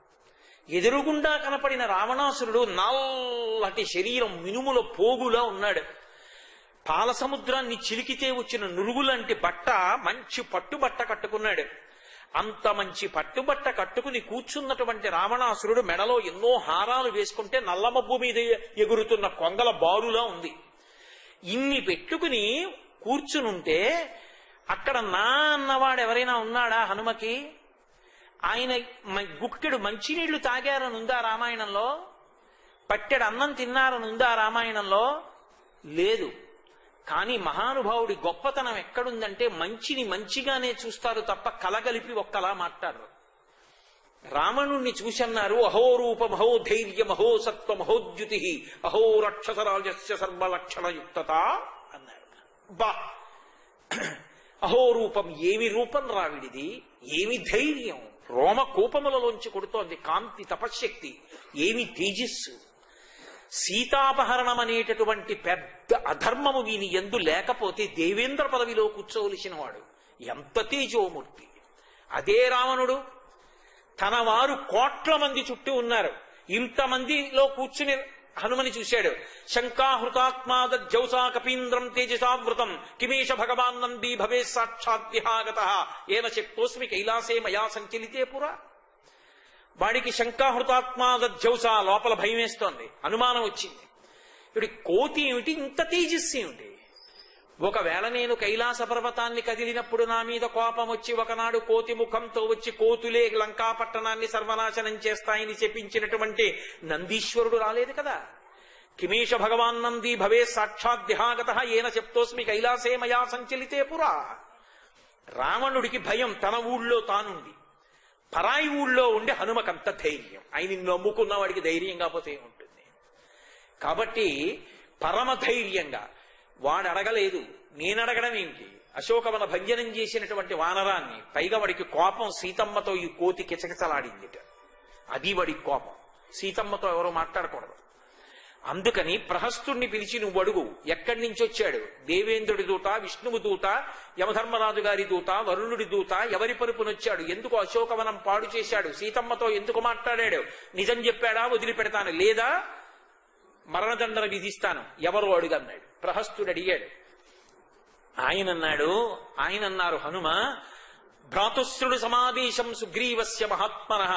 ఎదురుగుండా కనపడిన రావణాసురుడు నల్లటి శరీరం, మినుముల పోగులా ఉన్నాడు. పాల సముద్రాన్ని చిలికితే వచ్చిన నురుగులాంటి బట్ట, మంచి పట్టుబట్ట కట్టుకున్నాడు. అంత మంచి పట్టుబట్ట కట్టుకుని కూర్చున్నటువంటి రావణాసురుడు మెడలో ఎన్నో హారాలు వేసుకుంటే నల్లమబ్బు మీద ఎగురుతున్న కొంగల బారులా ఉంది. ఇన్ని పెట్టుకుని కూర్చునుంటే అక్కడ నా అన్నవాడు ఎవరైనా ఉన్నాడా హనుమకి? ఆయన గుక్కెడు మంచినీళ్లు తాగారని ఉందా రామాయణంలో? పట్టెడు అన్నం తిన్నారని ఉందా రామాయణంలో? లేదు. కానీ మహానుభావుడి గొప్పతనం ఎక్కడుందంటే మంచిని మంచిగానే చూస్తారు తప్ప కలగలిపి ఒక్కలా మాట్లాడరు. రావణుణ్ణి చూసన్నారు, అహోరూప మహో ధైర్య మహో సత్వ మహోద్యుతి అహో రాక్షసరాజస్య సర్వలక్షణయుక్తత అన్నారు. బా, అహోరూపం, ఏమి రూపం రావిడిది, ఏమి ధైర్యం, రోమ కోపములలోంచి కొడుతోంది కాంతి, తపశ్శక్తి, ఏమి తేజస్సు. సీతాపహరణం అనేటటువంటి పెద్ద అధర్మము వీని ఎందు లేకపోతే దేవేంద్ర పదవిలో కూర్చోవలసిన వాడు. ఎంత తేజోమూర్తి! అదే రావణుడు తన వారు 1,00,00,000 మంది చుట్టూ ఉన్నారు, ఇంతమందిలో కూర్చుని హనుమని చూశాడు. శంకాహృతాత్మాదౌసా కపీంద్రం తేజసావృతం కిమేష భగవాన్ నంది భవే సాక్షాద్విహాగత ఏన శక్తోస్మి కైలాసే మయా సంచలితే పురా. వాడికి శంకాహృతాత్మాదౌసా, లోపల భయం వేస్తోంది, అనుమానం వచ్చింది. ఇప్పుడు కోతి ఏమిటి, ఇంత తేజస్సు ఏమిటి? ఒకవేళ నేను కైలాస పర్వతాన్ని కదిలినప్పుడు నా మీద కోపం వచ్చి ఒకనాడు కోతి ముఖంతో వచ్చి కోతులే లంకాపట్టణాన్ని సర్వనాశనం చేస్తాయని చెప్పించినటువంటి నందీశ్వరుడు రాలేదు కదా. కిమేష భగవాన్ నంది భవే సాక్షాద్విహాగత ఏన చెప్తోస్మి కైలాసే మయా సంచలితే పురా. రావణుడికి భయం తన ఊళ్ళో తానుండి, పరాయి ఊళ్ళో ఉండి హనుమకంత ధైర్యం. ఆయన నమ్ముకున్న వాడికి ధైర్యం కాకపోతే ఉంటుంది. కాబట్టి పరమ ధైర్యంగా వాడు అడగలేదు, నేనడగడం ఏమిటి, అశోకవన భంజనం చేసినటువంటి వానరాన్ని, పైగా వాడికి కోపం సీతమ్మతో ఈ కోతి కిచకిచలాడిందిట, అది వాడికి కోపం. సీతమ్మతో ఎవరో మాట్లాడకూడదు. అందుకని ప్రహస్తుణ్ణి పిలిచి నువ్వు అడుగు, ఎక్కడి నుంచి వచ్చాడు? దేవేంద్రుడి దూత, విష్ణువు దూత, యమధర్మరాజు గారి దూత, వరుణుడి దూత, ఎవరి పరుపునొచ్చాడు, ఎందుకు అశోకవనం పాడు చేశాడు, సీతమ్మతో ఎందుకు మాట్లాడాడు, నిజం చెప్పాడా, వదిలిపెడతాను, లేదా మరణదండన విధిస్తాను, ఎవరు అడుగన్నాడు. ప్రహస్తుడు అడిగాడు. ఆయనన్నారు, హనుమ భ్రాతుశ్రుడు సమాదేశం సుగ్రీవస్య మహాత్మనః.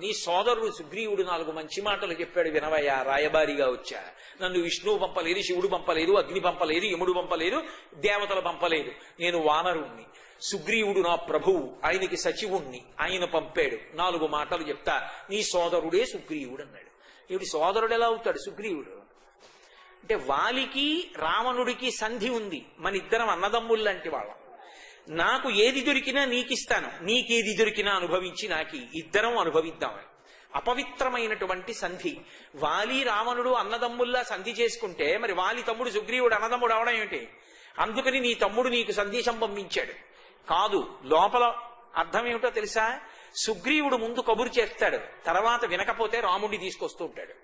నీ సోదరుడు సుగ్రీవుడు 4 మంచి మాటలు చెప్పాడు, వినవయ్యా, రాయబారిగా వచ్చా. నన్ను విష్ణువు పంపలేదు, శివుడు పంపలేదు, అగ్ని పంపలేదు, యముడు పంపలేదు, దేవతలు పంపలేదు, నేను వానరుణ్ణి. సుగ్రీవుడు నా ప్రభువు, ఆయనకి సచివుణ్ణి, ఆయన పంపాడు. 4 మాటలు చెప్తా, నీ సోదరుడే సుగ్రీవుడు అన్నాడు. ఇప్పుడు సోదరుడు ఎలా అవుతాడు సుగ్రీవుడు? అంటే వాలికి రావణుడికి సంధి ఉంది, మన ఇద్దరం అన్నదమ్ముళ్ళంటి వాళ్ళం. నాకు ఏది దొరికినా నీకిస్తాను, నీకేది దొరికినా అనుభవించి నాకి, ఇద్దరం అనుభవిద్దామని. అపవిత్రమైనటువంటి సంధి. వాలి రావణుడు అన్నదమ్ముల్లా సంధి చేసుకుంటే మరి వాలి తమ్ముడు సుగ్రీవుడు అన్నదమ్ముడు అవడం ఏమిటి? అందుకని నీ తమ్ముడు నీకు సందేశం పంపించాడు కాదు. లోపల అర్థం ఏమిటో తెలుసా? సుగ్రీవుడు ముందు కబురు చేస్తాడు, తర్వాత వినకపోతే రాముడిని తీసుకొస్తూ ఉంటాడు.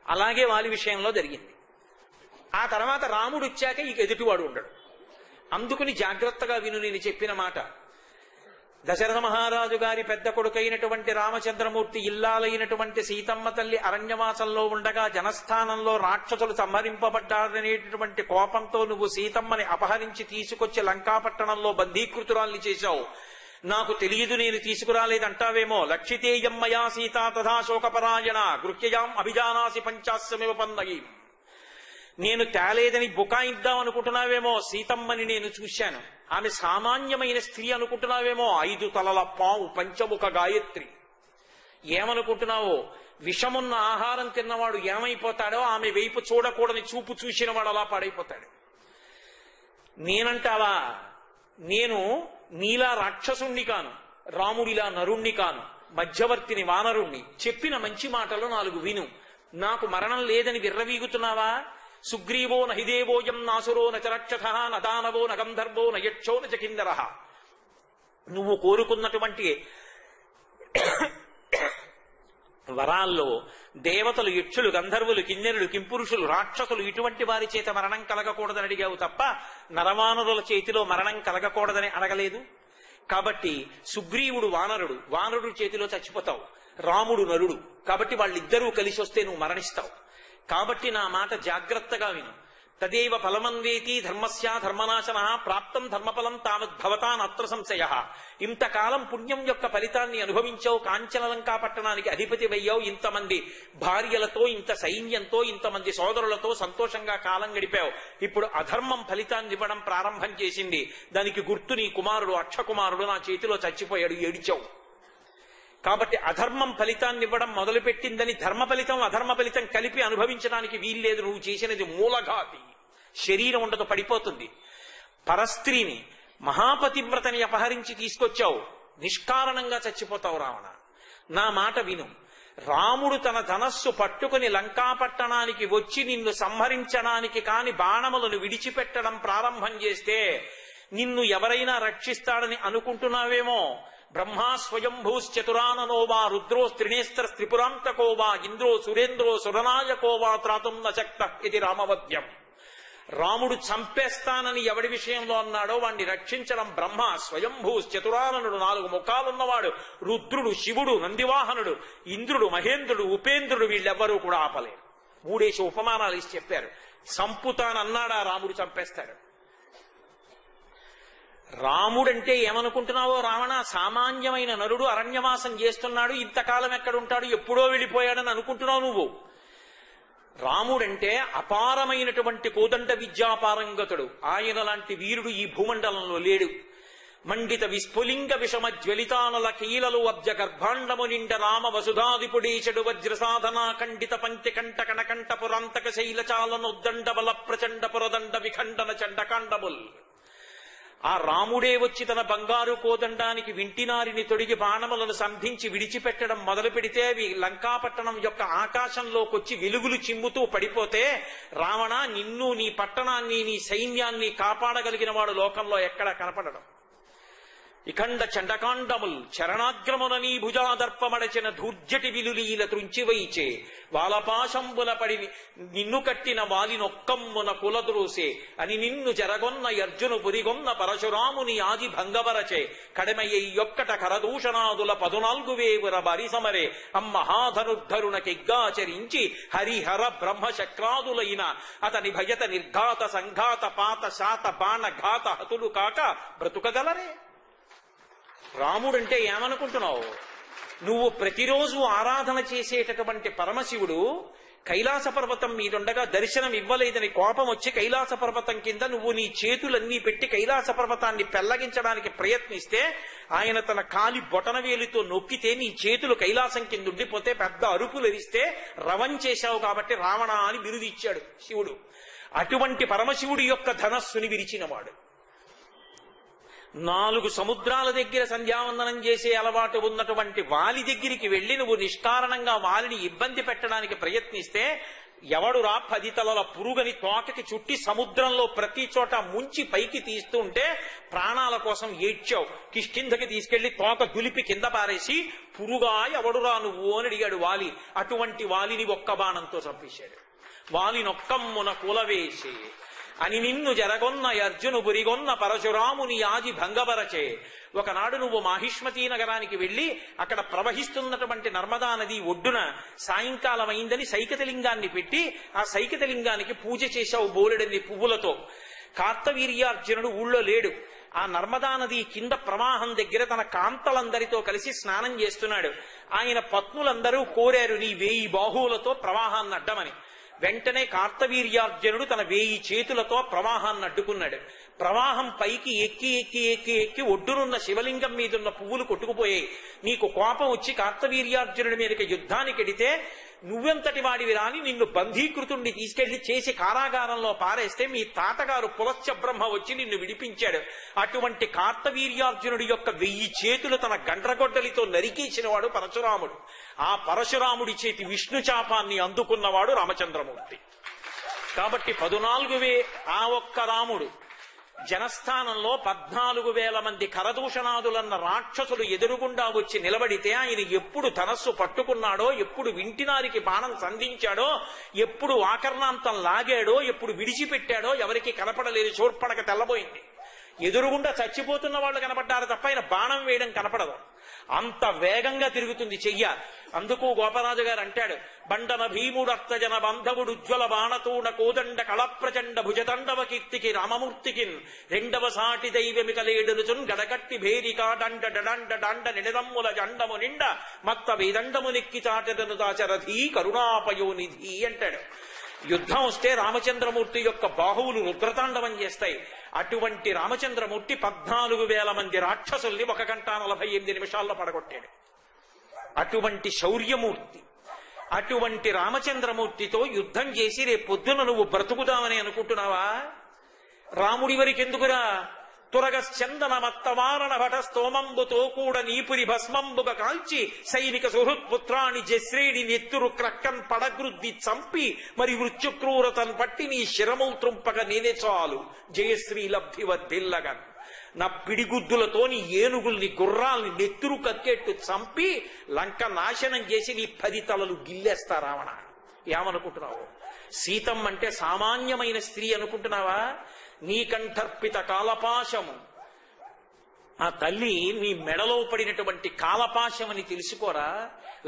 అలాగే వాలి విషయంలో జరిగింది. ఆ తర్వాత రాముడు వచ్చాక ఇక ఎదుటివాడు ఉండడు. అందుకుని జాగ్రత్తగా విను నేను చెప్పిన మాట. దశరథ మహారాజు గారి పెద్ద కొడుకైనటువంటి రామచంద్రమూర్తి ఇల్లాలైనటువంటి సీతమ్మ తల్లి అరణ్యవాసంలో ఉండగా జనస్థానంలో రాక్షసులు సంహరింపబడ్డారనేటటువంటి కోపంతో నువ్వు సీతమ్మని అపహరించి తీసుకొచ్చి లంకాపట్టణంలో బంధీకృతురాల్ని చేశావు. నాకు తెలియదు, నేను తీసుకురాలేదంటావేమో. లక్షితేయమ్మయా సీతా తథా శోకపరాయణ గృహ్యయాం అభిజానాసి పంచాస్యమివ పన్నయీం. నేను తేలేదని బుకాయిద్దాం అనుకుంటున్నావేమో. సీతమ్మని నేను చూశాను, ఆమె సామాన్యమైన స్త్రీ అనుకుంటున్నావేమో. 5 తలల పావు, పంచముఖ గాయత్రి. ఏమనుకుంటున్నావో? విషమున్న ఆహారం తిన్నవాడు ఏమైపోతాడో ఆమె వైపు చూడకూడని చూపు చూసిన వాడు అలా పాడైపోతాడు. నేనంటావా? నేను నీలా రాక్షసుణ్ణి కాను, రాముడిలా నరుణ్ణి కాను, మధ్యవర్తిని, వానరుణ్ణి. చెప్పిన మంచి మాటలు 4 విను. నాకు మరణం లేదని విర్రవీగుతున్నావా? సుగ్రీవో నహిదేవోయం నాసురో నచరక్షథ నదానవో నగంధర్వో నయక్షో నచకిందర. నువ్వు కోరుకున్నటువంటి వరాల్లో దేవతలు, యక్షులు, గంధర్వులు, కిన్నెరులు, కింపురుషులు, రాక్షసులు ఇటువంటి వారి చేత మరణం కలగకూడదని అడిగావు తప్ప నరవానరుల చేతిలో మరణం కలగకూడదని అడగలేదు. కాబట్టి సుగ్రీవుడు వానరుడు, వానరుడు చేతిలో చచ్చిపోతావు. రాముడు నరుడు, కాబట్టి వాళ్ళిద్దరూ కలిసి వస్తే నువ్వు మరణిస్తావు. కాబట్టి నా మాట జాగ్రత్తగా విను. తదేవ ఫలమన్వేతి ధర్మస్య ధర్మనాశన ప్రాప్తం ధర్మఫలం తావద్భవతానత్ర సంశయ. ఇంతకాలం పుణ్యం యొక్క ఫలితాన్ని అనుభవించావు, కాంచనలంకా పట్టణానికి అధిపతి వయ్యావు, ఇంతమంది భార్యలతో, ఇంత సైన్యంతో, ఇంతమంది సోదరులతో సంతోషంగా కాలం గడిపావు. ఇప్పుడు అధర్మం ఫలితాన్ని ఇవ్వడం ప్రారంభం చేసింది. దానికి గుర్తు నీ కుమారుడు అక్షకుమారుడు నా చేతిలో చచ్చిపోయాడు, ఏడిచావు. కాబట్టి అధర్మం ఫలితాన్ని ఇవ్వడం మొదలుపెట్టిందని ధర్మ ఫలితం అధర్మ ఫలితం కలిపి అనుభవించడానికి వీల్లేదు. నువ్వు చేసినది మూలఘాతి, శరీరం ఉండదు, పడిపోతుంది. పరస్త్రీని మహాపతివ్రతని అపహరించి తీసుకొచ్చావు, నిష్కారణంగా చచ్చిపోతావు రావణ. నా మాట విను. రాముడు తన ధనస్సు పట్టుకుని లంకాపట్టణానికి వచ్చి నిన్ను సంహరించడానికి కాని బాణములను విడిచిపెట్టడం ప్రారంభం చేస్తే నిన్ను ఎవరైనా రక్షిస్తాడని అనుకుంటున్నావేమో. బ్రహ్మా స్వయంభూశ్చతురాననో వా రుద్రో త్రినేస్త్ర త్రిపురాంతకో వా ఇంద్రో సురేంద్రో సురనాయకో వా త్రాతుం నశక్త ఇది రామవద్యం. రాముడు చంపేస్తానని ఎవడి విషయంలో అన్నాడో వాణ్ణి రక్షించడం బ్రహ్మ స్వయంభూశ్చతురాననుడు, 4 ముఖాలున్నవాడు, రుద్రుడు, శివుడు, నందివాహనుడు, ఇంద్రుడు, మహేంద్రుడు, ఉపేంద్రుడు, వీళ్ళెవ్వరూ కూడా ఆపలేరు. 3 ఉపమానాలు ఇచ్చి చెప్పారు. చంపుతానన్నాడా రాముడు చంపేస్తాడు. రాముడంటే ఏమనుకుంటున్నావో రావణ? సామాన్యమైన నరుడు, అరణ్యవాసం చేస్తున్నాడు, ఇంతకాలం ఎక్కడుంటాడు, ఎప్పుడో వెళ్ళిపోయాడని అనుకుంటున్నావు నువ్వు. రాముడంటే అపారమైనటువంటి కోదండ విద్యాపారంగతుడు. ఆయన లాంటి వీరుడు ఈ భూమండలంలో లేడు. మండిత విస్ఫులింగ విషమ జ్వలితానల కీలలు అబ్జ గర్భాండము నిండ రామ వసుధాదిపుడేశడు వజ్ర సాధనా ఖండిత పంక్తి కంట కణకంఠ పురాంతక శైలచాలనొద్దండ బల ప్రచండ పురదండ విఖండన చండకాండముల్. ఆ రాముడే వచ్చి తన బంగారు కోదండానికి వింటినారిని తొడిగి బాణములను సంధించి విడిచిపెట్టడం మొదలు పెడితే అవి లంకాపట్టణం యొక్క ఆకాశంలోకొచ్చి వెలుగులు చిమ్ముతూ పడిపోతే రావణ, నిన్ను, నీ పట్టణాన్ని, నీ సైన్యాన్ని కాపాడగలిగిన వాడు లోకంలో ఎక్కడ కనపడడం. ఇఖండ చండకాండముల్ చరణాగ్రమున నీ భుజాదర్పమడచిన ధూర్జటి విలులీల త్రుంచివైచే వాలపాశంబుల పడి నిన్ను కట్టిన వాలినొక్కమ్మున కులద్రోసే అని నిన్ను జరగొన్న అర్జును పురిగొన్న పరశురాముని ఆది భంగపరచే కడమయ్యొక్కట కరదూషణాదుల 14,000 బరిసమరే అమ్మహాధనుద్ధరునకిగ్గాచరించి హరిహర బ్రహ్మ శక్రాదులైన అతని భయత నిర్ఘాత సంఘాత పాత శాత బాణ ఘాత హతులు కాక బ్రతుకగలరే. రాముడంటే ఏమనుకుంటున్నావు నువ్వు? ప్రతిరోజు ఆరాధన చేసేటటువంటి పరమశివుడు కైలాస పర్వతం మీదుండగా దర్శనం ఇవ్వలేదని కోపం వచ్చి కైలాస పర్వతం కింద నువ్వు నీ చేతులన్నీ పెట్టి కైలాస పర్వతాన్ని పెళ్లగించడానికి ప్రయత్నిస్తే ఆయన తన కాలి బొటనవేలితో నొక్కితే నీ చేతులు కైలాసం కింద ఉండిపోతే పెద్ద అరుపులు ఎరిస్తే రవం చేశావు కాబట్టి రావణ అని బిరుదిచ్చాడు శివుడు. అటువంటి పరమశివుడి యొక్క ధనస్సుని విరిచినవాడు. 4 సముద్రాల దగ్గర సంధ్యావందనం చేసే అలవాటు ఉన్నటువంటి వాలి దగ్గరికి వెళ్లి నువ్వు నిష్కారణంగా వాలిని ఇబ్బంది పెట్టడానికి ప్రయత్నిస్తే ఎవడు రా 10 తలల పురుగని తోకకి చుట్టి సముద్రంలో ప్రతి చోట ముంచి పైకి తీస్తుంటే ప్రాణాల కోసం ఏడ్చావు. కిష్కింధకి తీసుకెళ్లి తోక దులిపి కింద పారేసి పురుగా ఎవడురా నువ్వు అని అడిగాడు వాలి. అటువంటి వాలిని ఒక్క బాణంతో చంపేశాడు. వాలినొక్కమ్మున కులవేసి అని నిన్ను జరగొన్న అర్జును బురిగొన్న పరశురాముని ఆది భంగపరచే. ఒకనాడు నువ్వు మాహిష్మతీ నగరానికి వెళ్లి అక్కడ ప్రవహిస్తున్నటువంటి నర్మదా నది ఒడ్డున సాయంకాలం అయిందని సైకతలింగాన్ని పెట్టి ఆ సైకతలింగానికి పూజ చేశావు బోలెడన్ని పువ్వులతో. కార్తవీర్యార్జునుడు ఊళ్ళో లేడు. ఆ నర్మదా నది కింద ప్రవాహం దగ్గర తన కాంతలందరితో కలిసి స్నానం చేస్తున్నాడు. ఆయన పత్నులందరూ కోరారు నీ 1000 బాహువులతో ప్రవాహాన్ని అడ్డమని. వెంటనే కార్తవీర్యార్జునుడు తన 1000 చేతులతో ప్రవాహాన్ని అడ్డుకున్నాడు. ప్రవాహం పైకి ఎక్కి ఎక్కి ఎక్కి ఎక్కి ఒడ్డునున్న శివలింగం మీదున్న పువ్వులు కొట్టుకుపోయాయి. నీకు కోపం వచ్చి కార్తవీర్యార్జునుడి మీదకి యుద్ధానికి ఎడితే నువ్వెంతటి వాడివి రాని నిన్ను బంధీకృతుణ్ణి తీసుకెళ్లి చేసి కారాగారంలో పారేస్తే మీ తాతగారు పులశ్చ బ్రహ్మ వచ్చి నిన్ను విడిపించాడు. అటువంటి కార్తవీర్యార్జునుడి యొక్క 1000 చేతులు తన గండ్రగొడ్డలితో నరికేసిన వాడు పరశురాముడు. ఆ పరశురాముడి చేతి విష్ణు చాపాన్ని అందుకున్నవాడు రామచంద్రమూర్తి. కాబట్టి 14,000 ఆ ఒక్క రాముడు జనస్థానంలో 14,000 మంది కరదూషణాదులన్న రాక్షసులు ఎదురుగుండా వచ్చి నిలబడితే ఆయన ఎప్పుడు ధనస్సు పట్టుకున్నాడో, ఎప్పుడు వింటినారికి బాణం సంధించాడో, ఎప్పుడు ఆకర్ణాంతం లాగాడో, ఎప్పుడు విడిచిపెట్టాడో ఎవరికి కనపడలేదు. శూర్పణఖ తెల్లబోయింది. ఎదురుగుండా చచ్చిపోతున్న వాళ్ళు కనపడ్డారు తప్ప ఆయన బాణం వేయడం కనపడదు. అంత వేగంగా తిరుగుతుంది చెయ్య. అందుకు గోపరాజు గారు అంటాడు, బండన భీముడర్తజన బంధవుడు ఉజ్వల బాణతూణ కోదండ కళప్రచండ భుజదండవ కీర్తికి రామమూర్తికి రెండవ సాటి దైవమికలేడుచున్ గడగట్టి భేరికా దండ డండ దండ నిడదమ్ముల జండము నిండ మత్త వేదండము నెక్కి చాటను దాచరథీ కరుణాపయోనిధి అంటాడు. యుద్ధం వస్తే రామచంద్రమూర్తి యొక్క బాహువులు రుద్రతాండవం చేస్తాయి. అటువంటి రామచంద్రమూర్తి 14,000 మంది రాక్షసుల్ని 1 గంట 48 నిమిషాల్లో పడగొట్టాడు. అటువంటి శౌర్యమూర్తి. అటువంటి రామచంద్రమూర్తితో యుద్ధం చేసి రేపు పొద్దున నువ్వు బ్రతుకుదామని అనుకుంటున్నావా? రాముడి వరకెందుకురా? తురగశ్చందన మత్తవారణ భట స్తోమంబుతో కూడా నీపురి భస్మంబుగా కాల్చి సైనిక సుహృత్పుత్రాన్ని జశ్రేడి నెత్తురు క్రక్కన్ పడగృద్ది చంపి మరి మృత్యుక్రూరతను పట్టి నీ శిరములు త్రుంపక నేనే చాలు జయశ్రీ లబ్ధి వర్ధిల్లగన్. నా పిడిగుద్దులతోని ఏనుగుల్ని గుర్రాల్ని నెత్తురు కక్కెట్టు చంపి లంక నాశనం చేసి నీ 10 తలలు గిల్లేస్తా రావణ. ఏమనుకుంటున్నావు? సీతమ్మ అంటే సామాన్యమైన స్త్రీ అనుకుంటున్నావా? నీ కంఠర్పిత కాలపాశము. ఆ తల్లి నీ మెడలో పడినటువంటి కాలపాశమని తెలుసుకోరా?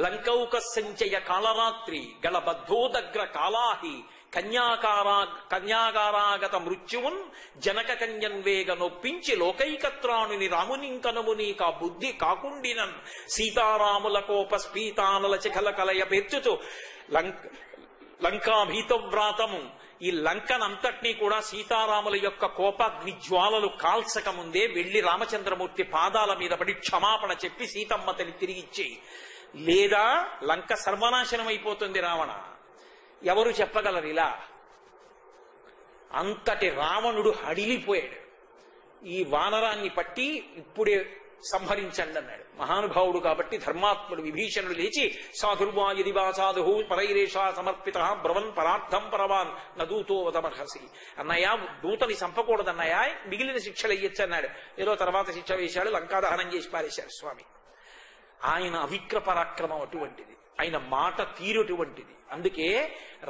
లంకౌక సంచయ కాళరాత్రి గళబద్ధోదగ్ర కాళాహి కన్యాకారాగత మృత్యువున్ జనక కన్యన్వేగ నొప్పించి లోకైకత్రాణుని రామునింకనము నీకా బుద్ధి కాకుండినన్ సీతారాముల కోప స్ఫీతానల చిఖల కలయ పెర్చుతూ లంకాభీతవ్రాతము. ఈ లంకనంతటినీ కూడా సీతారాముల యొక్క కోపాగ్ని జ్వాలలు కాల్చక ముందే వెళ్లి రామచంద్రమూర్తి పాదాల మీద పడి క్షమాపణ చెప్పి సీతమ్మతని తిరిగిచ్చి, లేదా లంక సర్వనాశనం అయిపోతుంది రావణ. ఎవరు చెప్పగలరు ఇలా? అంతటి రావణుడు హడిలిపోయాడు. ఈ వానరాన్ని పట్టి ఇప్పుడే సంహరించండి అన్నాడు. మహానుభావుడు కాబట్టి ధర్మాత్ముడు విభీషణుడు లేచి సాధుర్వా యదివా సాధు పరైరేషా సమర్పిత బ్రవన్ పరార్థం పరవాన్ నదూతో వదమర్హసి. అన్నయ్య, దూతని చంపకూడదన్నయ్య, మిగిలిన శిక్షలు ఇయ్యొచ్చు అన్నాడు. ఏదో తర్వాత శిక్ష వేశాడు, లంకాదహనం చేసి పారేశారు స్వామి. ఆయన అవిక్ర పరాక్రమం అటువంటిది, ఆయన మాట తీరుటువంటిది. అందుకే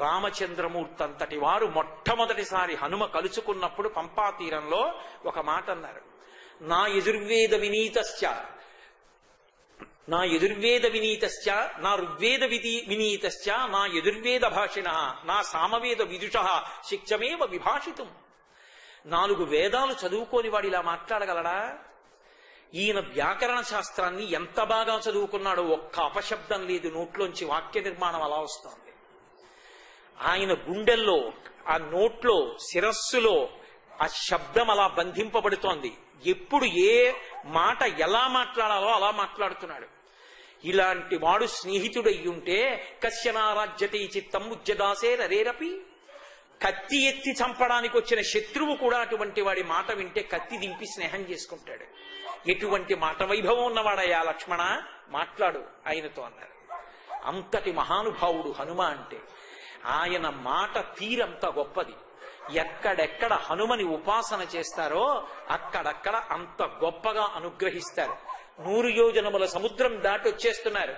రామచంద్రమూర్తి అంతటి వారు మొట్టమొదటిసారి హనుమ కలుసుకున్నప్పుడు పంపా తీరంలో ఒక మాట అన్నారు, నా యజుర్వేద వినీతశ్చ నా ఋగ్వేద వినీతశ్చ నా యజుర్వేద భాషిణ నా సామవేద విదుష శిక్షమేవ విభాషితం. 4 వేదాలు చదువుకోని వాడు ఇలా మాట్లాడగలడా? ఈయన వ్యాకరణ శాస్త్రాన్ని ఎంత బాగా చదువుకున్నాడో, ఒక్క అపశబ్దం లేదు నోట్లోంచి, వాక్య నిర్మాణం అలా వస్తోంది. ఆయన గుండెల్లో, ఆ నోట్లో, శిరస్సులో ఆ శబ్దం అలా బంధింపబడుతోంది. ఎప్పుడు ఏ మాట ఎలా మాట్లాడాలో అలా మాట్లాడుతున్నాడు. ఇలాంటి వాడు స్నేహితుడయ్యుంటే కశ్యనారాజ్యతే చిత్తం ఉజ్జదాసే నరేరపి. కత్తి ఎత్తి చంపడానికి వచ్చిన శత్రువు కూడా అటువంటి వాడి మాట వింటే కత్తి దింపి స్నేహం చేసుకుంటాడు. ఎటువంటి మాట వైభవం ఉన్నవాడయ్యా లక్ష్మణ, మాట్లాడు ఆయనతో అన్నారు. అంతటి మహానుభావుడు హనుమ అంటే. ఆయన మాట తీరంత గొప్పది. ఎక్కడెక్కడ హనుమని ఉపాసన చేస్తారో అక్కడక్కడ అంత గొప్పగా అనుగ్రహిస్తారు. 100 యోజనముల సముద్రం దాటి వచ్చేస్తున్నారు.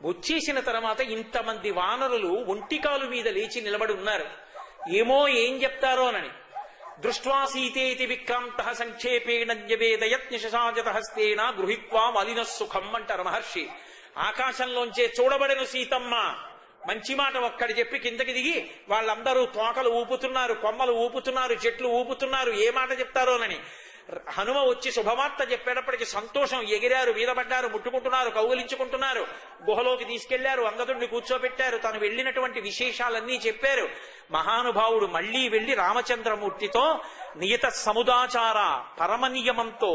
వచ్చేసిన తర్వాత ఇంతమంది వానరులు ఒంటికాలు మీద లేచి నిలబడి ఉన్నారు. ఏమో ఏం చెప్తారోనని. దృష్ట్వా సీతేతి విక్రాంత సంక్షేపేణ న్యవేదయత్నిషాజత హస్తేన గృహీత్వా మలిన సుఖం అంటారు మహర్షి. ఆకాశంలోంచే చూడబడెను సీతమ్మ. మంచి మాట ఒక్కడి చెప్పి కిందకి దిగి వాళ్ళందరూ తోకలు ఊపుతున్నారు, కొమ్మలు ఊపుతున్నారు, చెట్లు ఊపుతున్నారు. ఏ మాట చెప్తారోనని హనుమ వచ్చి శుభవార్త చెప్పేటప్పటికి సంతోషం, ఎగిరారు, వీరబడ్డారు, ముట్టుకుంటున్నారు, కౌగిలించుకుంటున్నారు. గుహలోకి తీసుకెళ్లారు, అంగదుడిని కూర్చోబెట్టారు, తను వెళ్లినటువంటి విశేషాలన్నీ చెప్పారు. మహానుభావుడు మళ్లీ వెళ్లి రామచంద్రమూర్తితో నియత సముదాచార పరమ నియమంతో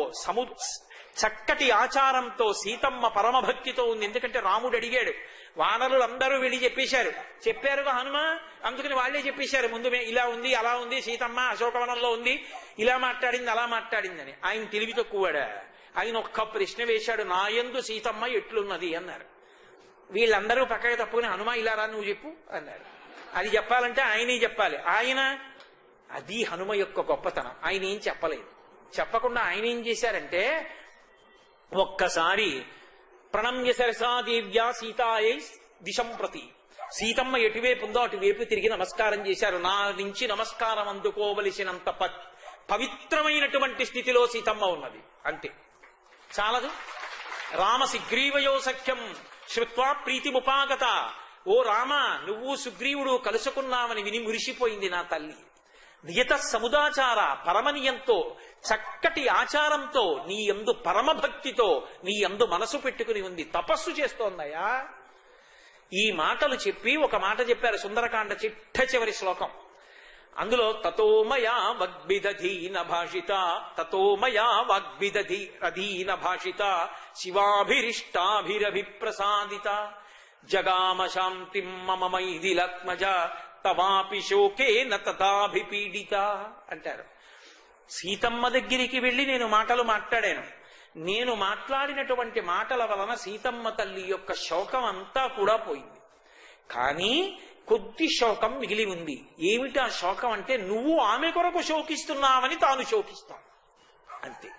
చక్కటి ఆచారంతో సీతమ్మ పరమభక్తితో ఉంది. ఎందుకంటే రాముడు అడిగాడు, వానరులందరూ వెళ్ళి చెప్పారుగా హనుమ, అందుకని వాళ్లే చెప్పేశారు ముందు, ఇలా ఉంది అలా ఉంది, సీతమ్మ అశోకవనంలో ఉంది, ఇలా మాట్లాడింది అలా మాట్లాడిందని. ఆయన తెలివి తక్కువడా? ఆయన ఒక్క ప్రశ్న వేశాడు, నాయందు సీతమ్మ ఎట్లున్నది అన్నారు. వీళ్ళందరూ పక్కకి తప్పుకుని హనుమ ఇలా రా నువ్వు చెప్పు అన్నారు. అది చెప్పాలంటే ఆయనే చెప్పాలి. అది హనుమ యొక్క గొప్పతనం. ఆయన ఏం చెప్పలేదు. చెప్పకుండా ఆయన ఏం చేశారంటే, ఒక్కసారి ప్రణమ్య సరసాదేవ్యా సీతాయై దిశం ప్రతి, సీతమ్మ ఎటువైపు ఉందో అటువైపు తిరిగి నమస్కారం చేశారు. నా నుంచి నమస్కారం అందుకోవలసినంత పవిత్రమైనటువంటి స్థితిలో సీతమ్మ ఉన్నది అంతే, చాలదు. రామ సుగ్రీవయో సఖ్యం శ్రుత్వా ప్రీతిముపాగత. ఓ రామ, నువ్వు సుగ్రీవుడు కలుసుకున్నామని విని మురిసిపోయింది నా తల్లి. నియత సముదాచార, పరమనియంతో, చక్కటి ఆచారంతో, నీ యందు పరమభక్తితో, నీ యందు మనసు పెట్టుకుని ఉంది, తపస్సు చేస్తోందయ్యా. ఈ మాటలు చెప్పి ఒక మాట చెప్పారు సుందరకాండ చిట్ట చివరి శ్లోకం. అందులో తతోమయా వగ్విదధీన భాషిత, తతోమయా వాగ్విదధీన భాషిత, శివాభిరిష్టాభిరభిప్రసాదిత, జగామ శాంతిం మమ మైథిలాత్మజ, తవాపి శోకేన తథాభిపీడిత అంటారు. సీతమ్మ దగ్గరికి వెళ్లి నేను మాటలు మాట్లాడాను. నేను మాట్లాడినటువంటి మాటల వలన సీతమ్మ తల్లి యొక్క శోకం అంతా కూడా పోయింది. కానీ కొద్ది శోకం మిగిలి ఉంది. ఏమిటి ఆ శోకం అంటే, నువ్వు ఆమె కొరకు శోకిస్తున్నావని తాను శోకిస్తాను అంతే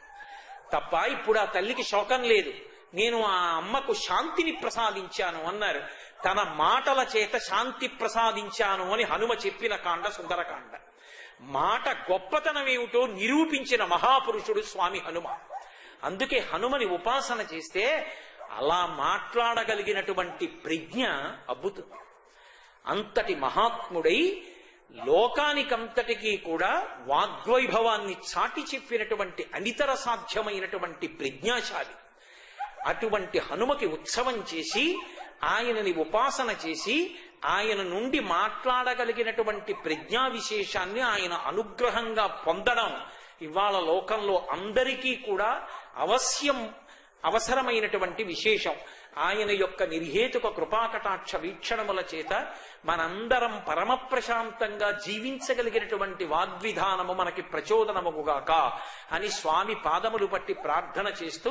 తప్ప ఇప్పుడు ఆ తల్లికి శోకం లేదు. నేను ఆ అమ్మకు శాంతిని ప్రసాదించాను అన్నారు. తన మాటల చేత శాంతి ప్రసాదించాను అని హనుమ చెప్పిన కాండ సుందరకాండ. మాట గొప్పతనం ఏమిటో నిరూపించిన మహాపురుషుడు స్వామి హనుమ. అందుకే హనుమని ఉపాసన చేస్తే అలా మాట్లాడగలిగినటువంటి ప్రజ్ఞ అబ్బుతుంది. అంతటి మహాత్ముడై లోకానికంతటికీ కూడా వాగ్వైభవాన్ని చాటి చెప్పినటువంటి అనితర సాధ్యమైనటువంటి ప్రజ్ఞాశాలి. అటువంటి హనుమకి ఉత్సవం చేసి ఆయనని ఉపాసన చేసి ఆయన నుండి మాట్లాడగలిగినటువంటి ప్రజ్ఞా విశేషాన్ని ఆయన అనుగ్రహంగా పొందడం ఇవాళ లోకంలో అందరికీ కూడా అవసరమైనటువంటి విశేషం. ఆయన యొక్క నిర్హేతుక కృపాకటాక్ష వీక్షణముల చేత మనందరం పరమ ప్రశాంతంగా జీవించగలిగినటువంటి వాగ్విధానము మనకి ప్రచోదనముగాక అని స్వామి పాదములు పట్టి ప్రార్థన చేస్తూ,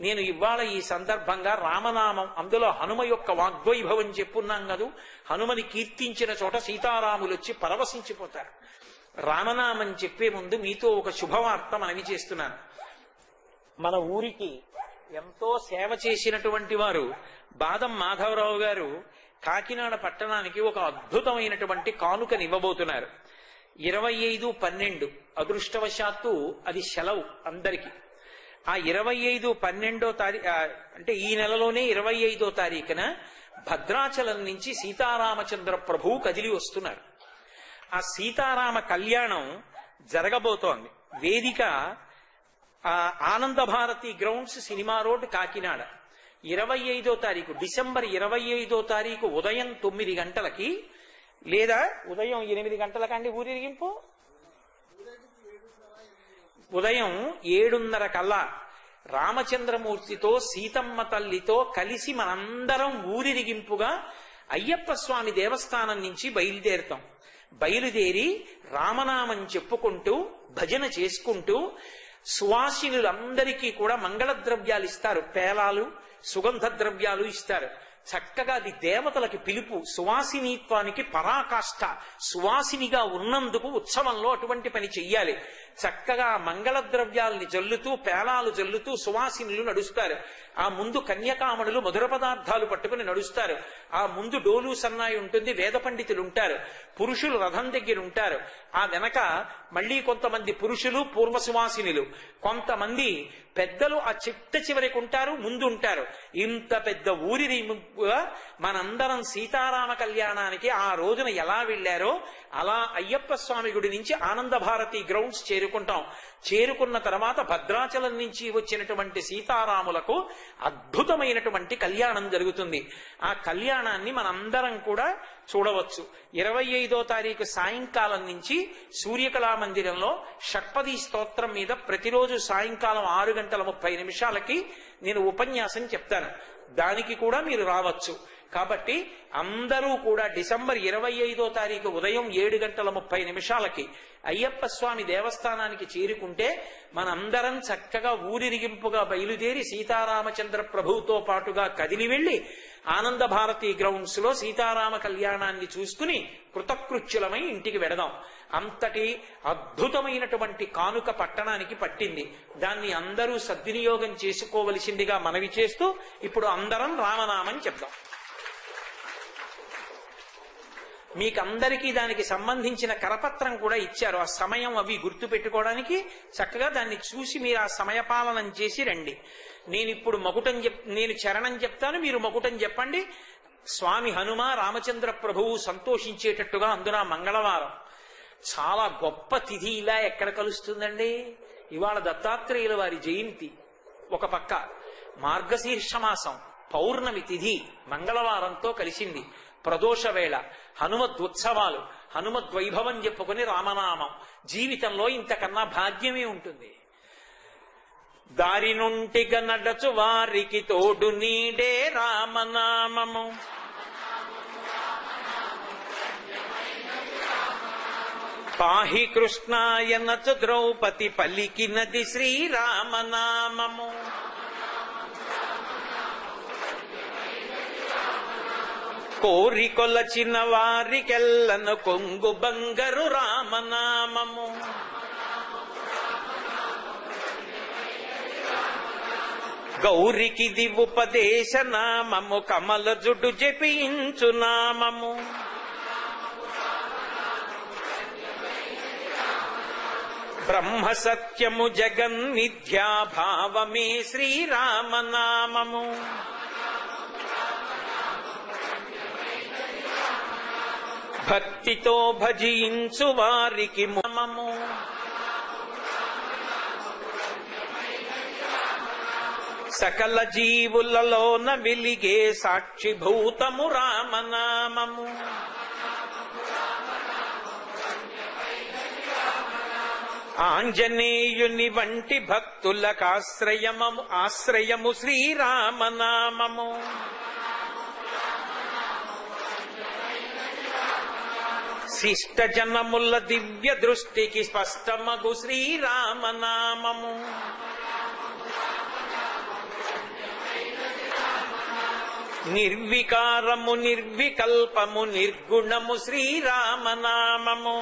నేను ఇవాళ ఈ సందర్భంగా రామనామం, అందులో హనుమ యొక్క వాగ్వైభవం చెప్పున్నాం కదూ. హనుమని కీర్తించిన చోట సీతారాములు వచ్చి పరవశించిపోతారు. రామనామం చెప్పే ముందు మీతో ఒక శుభవార్త మనవి చేస్తున్నాను. మన ఊరికి ఎంతో సేవ చేసినటువంటి వారు బాదం మాధవరావు గారు కాకినాడ పట్టణానికి ఒక అద్భుతమైనటువంటి కానుకనివ్వబోతున్నారు. 25/12 అదృష్టవశాత్తు అది సెలవు అందరికీ. ఆ 25/12 తారీఖు అంటే ఈ నెలలోనే 25వ తారీఖున భద్రాచలం నుంచి సీతారామచంద్ర ప్రభువు కదిలి వస్తున్నారు. ఆ సీతారామ కళ్యాణం జరగబోతోంది. వేదిక Ananda Bharati grounds, cinema road, Kakinada. 25వ తారీఖు డిసెంబర్ 25వ తారీఖు ఉదయం 9 గంటలకి లేదా ఉదయం 8 గంటలకండి ఊరేగింపు, ఉదయం 7:30 కల్లా రామచంద్రమూర్తితో సీతమ్మ తల్లితో కలిసి మనందరం ఊరిరిగింపుగా అయ్యప్ప స్వామి దేవస్థానం నుంచి బయలుదేరుతాం. బయలుదేరి రామనామం చెప్పుకుంటూ భజన చేసుకుంటూ సువాసినులందరికీ కూడా మంగళ ద్రవ్యాలు ఇస్తారు. పేలాలు, సుగంధ ద్రవ్యాలు ఇస్తారు. చక్కగా అది దేవతలకి పిలుపు, సువాసినీత్వానికి పరాకాష్ఠ. సువాసినిగా ఉన్నందుకు ఉత్సవంలో అటువంటి పని చెయ్యాలి. చక్కగా మంగళ ద్రవ్యాల్ని జల్లుతూ, పేలాలు జల్లుతూ సువాసినులు నడుస్తారు. ఆ ముందు కన్యకామణులు మధుర పదార్థాలు పట్టుకుని నడుస్తారు. ఆ ముందు డోలు సన్నాయి ఉంటుంది, వేద పండితులు ఉంటారు, పురుషులు రథం దగ్గర ఉంటారు. ఆ వెనక మళ్లీ కొంతమంది పురుషులు పూర్వ సువాసినులు, కొంతమంది పెద్దలు ఆ చిట్ట చివరికి ఉంటారు, ముందు ఉంటారు. ఇంత పెద్ద ఊరిరిముగా మనందరం సీతారామ కళ్యాణానికి ఆ రోజున ఎలా వెళ్లారో అలా అయ్యప్ప స్వామి గుడి నుంచి ఆనంద భారతి గ్రౌండ్స్ చేరుకుంటాం. చేరుకున్న తర్వాత భద్రాచలం నుంచి వచ్చినటువంటి సీతారాములకు అద్భుతమైనటువంటి కళ్యాణం జరుగుతుంది. ఆ కళ్యాణాన్ని మనందరం కూడా చూడవచ్చు. 25వ తారీఖు సాయంకాలం నుంచి సూర్యకళా మందిరంలో షట్పది స్తోత్రం మీద ప్రతిరోజు సాయంకాలం 6:30 నేను ఉపన్యాసం చెప్తాను. దానికి కూడా మీరు రావచ్చు. కాబట్టి అందరూ కూడా డిసెంబర్ 25వ తారీఖు ఉదయం 7:30 అయ్యప్ప స్వామి దేవస్థానానికి చేరుకుంటే మనందరం చక్కగా ఊరిరిగింపుగా బయలుదేరి సీతారామచంద్ర ప్రభువుతో పాటుగా కదిలి వెళ్లి ఆనంద భారతి గ్రౌండ్స్ లో సీతారామ కళ్యాణాన్ని చూసుకుని కృతకృత్యులమై ఇంటికి వెడదాం. అంతటి అద్భుతమైనటువంటి కానుక పట్టణానికి పట్టింది. దాన్ని అందరూ సద్వినియోగం చేసుకోవలసిందిగా మనవి చేస్తూ ఇప్పుడు అందరం రామనామం చెప్దాం. మీకందరికీ దానికి సంబంధించిన కరపత్రం కూడా ఇచ్చారు. ఆ సమయం అవి గుర్తు పెట్టుకోవడానికి చక్కగా దాన్ని చూసి మీరు ఆ సమయపాలనం చేసి రండి. నేనిప్పుడు నేను చరణం చెప్తాను, మీరు మకుటం చెప్పండి. స్వామి హనుమ రామచంద్ర ప్రభువు సంతోషించేటట్టుగా అందున మంగళవారం చాలా గొప్ప తిథి ఇలా ఎక్కడ కలుస్తుందండి. ఇవాళ దత్తాత్రేయుల వారి జయంతి ఒక పక్క, మార్గశీర్ష మాసం పౌర్ణమి తిథి మంగళవారంతో కలిసింది. ప్రదోష వేళ, హనుమద్వుత్సవాలు, హనుమద్వైభవం చెప్పుకుని రామనామం. జీవితంలో ఇంతకన్నా భాగ్యమే ఉంటుంది. దారి నుంటిగ నడచు వారికి తోడు నీడే రామనామము, పాహి కృష్ణాయనచు ద్రౌపది పలికినది శ్రీరామనామము, కోరి కొలచిన వారికెల్లను కొంగు బంగరు రామనామము, గౌరికిది ఉపదేశ నామము, కమల జుడు జపించు నామము, బ్రహ్మ సత్యము జగన్మిథ్యాభావమే శ్రీరామనామము, భక్తితో భజించు వారికి మమము, సకల జీవులలోన వెలిగే సాక్షిభూతము రామనామము, ఆంజనేయుని వంటి భక్తులకాశ్రయము శ్రీరామనామము, శిష్ట జనముల దివ్య దృష్టికి స్పష్టమగు శ్రీరామనామము, నిర్వికారము నిర్వికల్పము నిర్గుణము శ్రీరామనామము,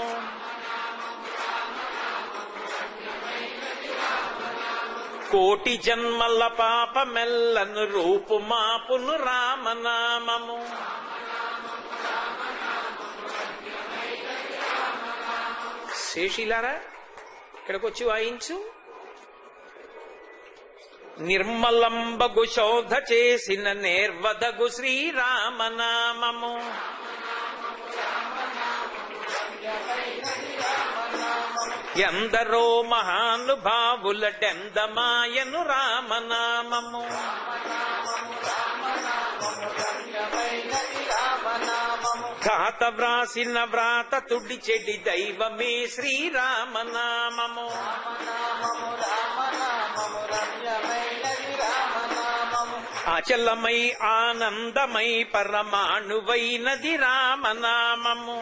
కోటి జన్మల పాపమెల్లను రూపుమాపును రామనామము, శేషిలారా ఇక్కడికి వచ్చి వాయించు. నిర్మలంబగు శోధ చేసిన నేర్వదగు శ్రీరామనామము, ఎందరో మహానుభావులటెందమాయను రామనామము, ఖాత వ్రాసిన వ్రాత తుడి చెడి దైవమే శ్రీరామనామము, అచలమై ఆనందమై పరమాణువైనది రామనామము,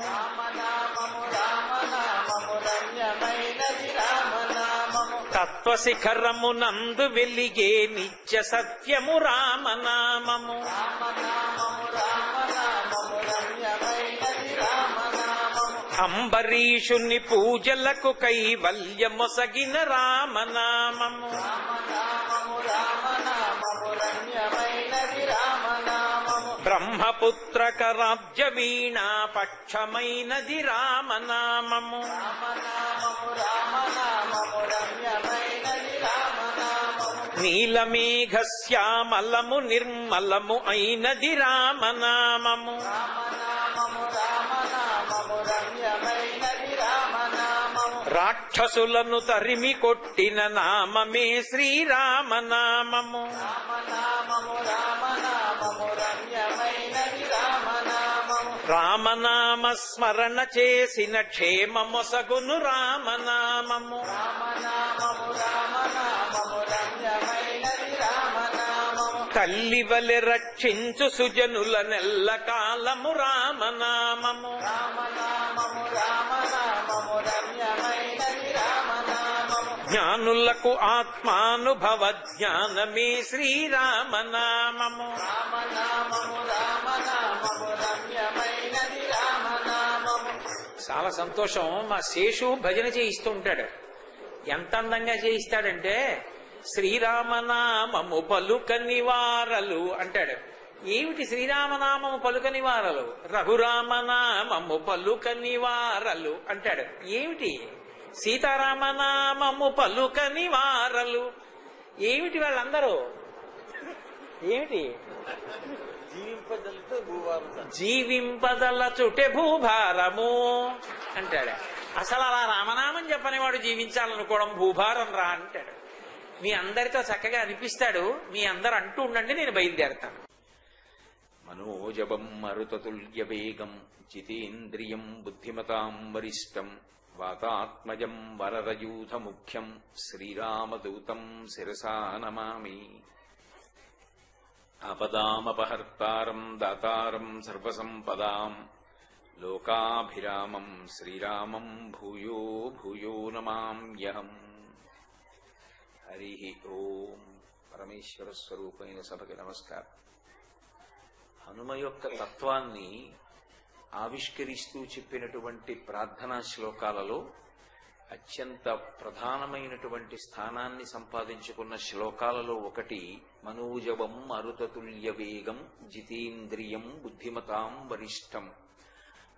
తత్వశిఖరమునందు వెలిగే నిత్య సత్యము రామనామము, అంబరీషుని పూజలకు కైవల్యమొసగిన రామనామము, బ్రహ్మపుత్రక రాజ్య వీణా పక్షమైనది రామనామము, నీలమేఘ శ్యామలము నిర్మలము అయినది రామనామము, రాక్షసులను తరిమి కొట్టిన నామమే శ్రీరామనామము, రామనామ స్మరణ చేసిన క్షేమమొసగును రామనామము, తల్లి వలె రక్షించు సుజనుల నెల్ల కాలము రామనామము, జ్ఞానులకు ఆత్మానుభవ జ్ఞానమే శ్రీరామనామము, చాలా సంతోషం. మా శేషు భజన చేయిస్తూ ఉంటాడు. ఎంత అందంగా చేయిస్తాడంటే శ్రీరామనామము పలుకని వారలు అంటాడు. ఏమిటి శ్రీరామనామము పలుకని వారలు, రఘురామనామము పలుకని వారలు అంటాడు. ఏమిటి సీతారామనామము పలుకని వారలు? ఏమిటి వాళ్ళందరూ? ఏమిటి? జీవింపదలచుటే భూభారము అంటాడు. అసలు అలా రామనామం చెప్పనివాడు జీవించాలనుకోవడం భూభారం రా అంటాడు. మీ అందరితో చక్కగా అనిపిస్తాడు. మీ అందరు అంటూ ఉండండి, నేను బయలుదేరతాను. మనోజవం మరుతతుల్య వేగం జితేంద్రియం బుద్ధిమతాం వరిష్టం వాతాత్మజం వరరయూథ ముఖ్యం శ్రీరామదూతం శిరసా నమామి. ఆపదామపహర్తారం దాతారం సర్వసంపదాం లోకాభిరామం శ్రీరామం భూయో భూయో నమామ్యహం. హరి ఓం. పరమేశ్వర స్వరూపమైన సభకి నమస్కారం. హనుమ యొక్క తత్వాన్ని ఆవిష్కరిస్తూ చెప్పినటువంటి ప్రార్థనా శ్లోకాలలో అత్యంత ప్రధానమైనటువంటి స్థానాన్ని సంపాదించుకున్న శ్లోకాలలో ఒకటి మనోజవం మరుతతుల్య వేగం జితేంద్రియం బుద్ధిమతాం వరిష్టం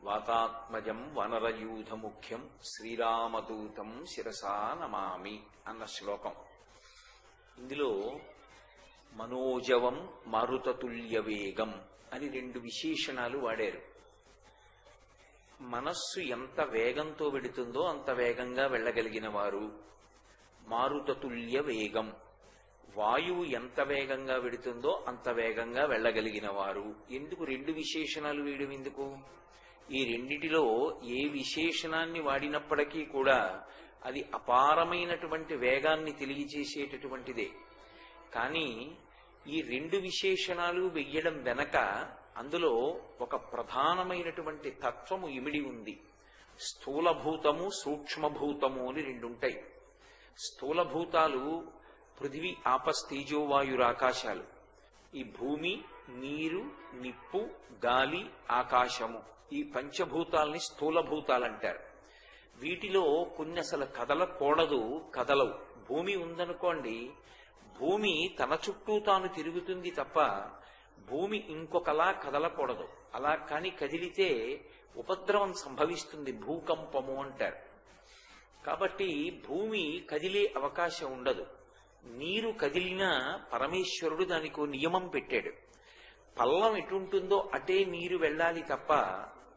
వాతాత్మజం వనరయూథ ముఖ్యం శ్రీరామదూతం శిరసా నమామి అన్న శ్లోకం. ఇందులో మనోజవం మరుతతుల్య వేగం అని రెండు విశేషణాలు వాడారు. మనస్సు ఎంత వేగంతో వెడుతుందో అంత వేగంగా వెళ్ళగలిగిన వారు. మారుతతుల్య వేగం, వాయువు ఎంత వేగంగా వెడుతుందో అంత వేగంగా వెళ్ళగలిగిన వారు. ఎందుకు రెండు విశేషణాలు వేయడం ఎందుకు? ఈ రెండిటిలో ఏ విశేషణాన్ని వాడినప్పటికీ కూడా అది అపారమైనటువంటి వేగాన్ని తెలియజేసేటటువంటిదే. కానీ ఈ రెండు విశేషణాలు వెయ్యడం వెనక అందులో ఒక ప్రధానమైనటువంటి తత్వము ఇమిడి ఉంది. స్థూలభూతము సూక్ష్మభూతము అని రెండుంటాయి. స్థూలభూతాలు పృథివీ ఆపస్తేజోవాయురాకాశాలు. ఈ భూమి, నీరు, నిప్పు, గాలి, ఆకాశము, ఈ పంచభూతాల్ని స్థూలభూతాలంటారు. వీటిలో కొన్ని అసలు కదలకూడదు, కదలవు. భూమి ఉందనుకోండి, భూమి తన చుట్టూ తాను తిరుగుతుంది తప్ప భూమి ఇంకొకలా కదలకూడదు. అలా కాని కదిలితే ఉపద్రవం సంభవిస్తుంది, భూకంపము అంటారు. కాబట్టి భూమి కదిలే అవకాశం ఉండదు. నీరు కదిలినా పరమేశ్వరుడు దానికి నియమం పెట్టాడు. పల్లం ఎటుంటుందో అటే నీరు వెళ్ళాలి తప్ప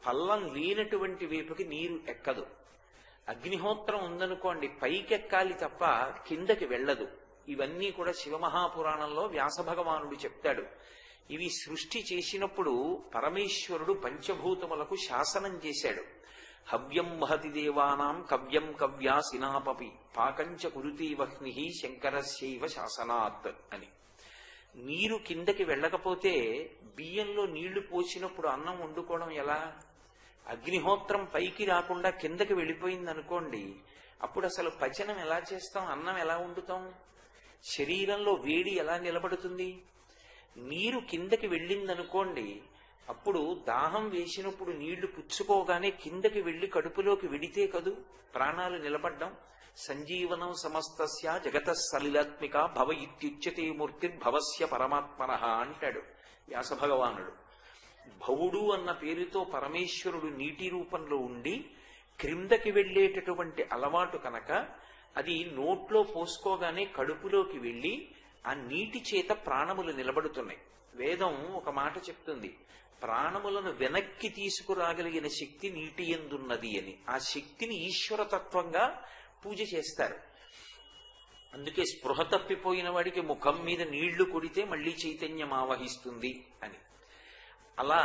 పల్లం లేనటువంటి వైపుకి నీరు ఎక్కదు. అగ్నిహోత్రం ఉందనుకోండి, పైకెక్కాలి తప్ప కిందకి వెళ్ళదు. ఇవన్నీ కూడా శివమహాపురాణంలో వ్యాస భగవానుడు చెప్తాడు. ఇవి సృష్టి చేసినప్పుడు పరమేశ్వరుడు పంచభూతములకు శాసనం చేశాడు. హవ్యం వహతి దేవానాం కవ్యం కవ్యాసినాపి పాకంచ కురుతి వహ్ని శంకరస్యైవ శాసనాత్ అని. నీరు కిందకి వెళ్ళకపోతే బియ్యంలో నీళ్లు పోసినప్పుడు అన్నం వండుకోవడం ఎలా? అగ్నిహోత్రం పైకి రాకుండా కిందకి వెళ్ళిపోయిందనుకోండి, అప్పుడు అసలు పచనం ఎలా చేస్తాం? అన్నం ఎలా వండుతాం? శరీరంలో వేడి ఎలా నిలబడుతుంది? నీరు కిందకి వెళ్ళిందనుకోండి, అప్పుడు దాహం వేసినప్పుడు నీళ్లు పుచ్చుకోగానే కిందకి వెళ్లి కడుపులోకి వెడితే కదూ ప్రాణాలు నిలబడ్డం. సంజీవనం సమస్తస్య జగత సలిలాత్మిక భవ ఇత్యుచ్యతే మూర్తిర్భవస్య పరమాత్మనః అంటాడు వ్యాస భగవానుడు. భవుడు అన్న పేరుతో పరమేశ్వరుడు నీటి రూపంలో ఉండి క్రిందకి వెళ్లేటటువంటి అలవాటు కనుక అది నోట్లో పోసుకోగానే కడుపులోకి వెళ్లి ఆ నీటి చేత ప్రాణములు నిలబడుతున్నాయి. వేదం ఒక మాట చెప్తుంది, ప్రాణములను వెనక్కి తీసుకురాగలిగిన శక్తి నీటి యందున్నది అని. ఆ శక్తిని ఈశ్వరతత్వంగా పూజ చేస్తారు. అందుకే స్పృహ తప్పిపోయిన వాడికి ముఖం మీద నీళ్లు కొడితే మళ్లీ చైతన్యం ఆవహిస్తుంది అని. అలా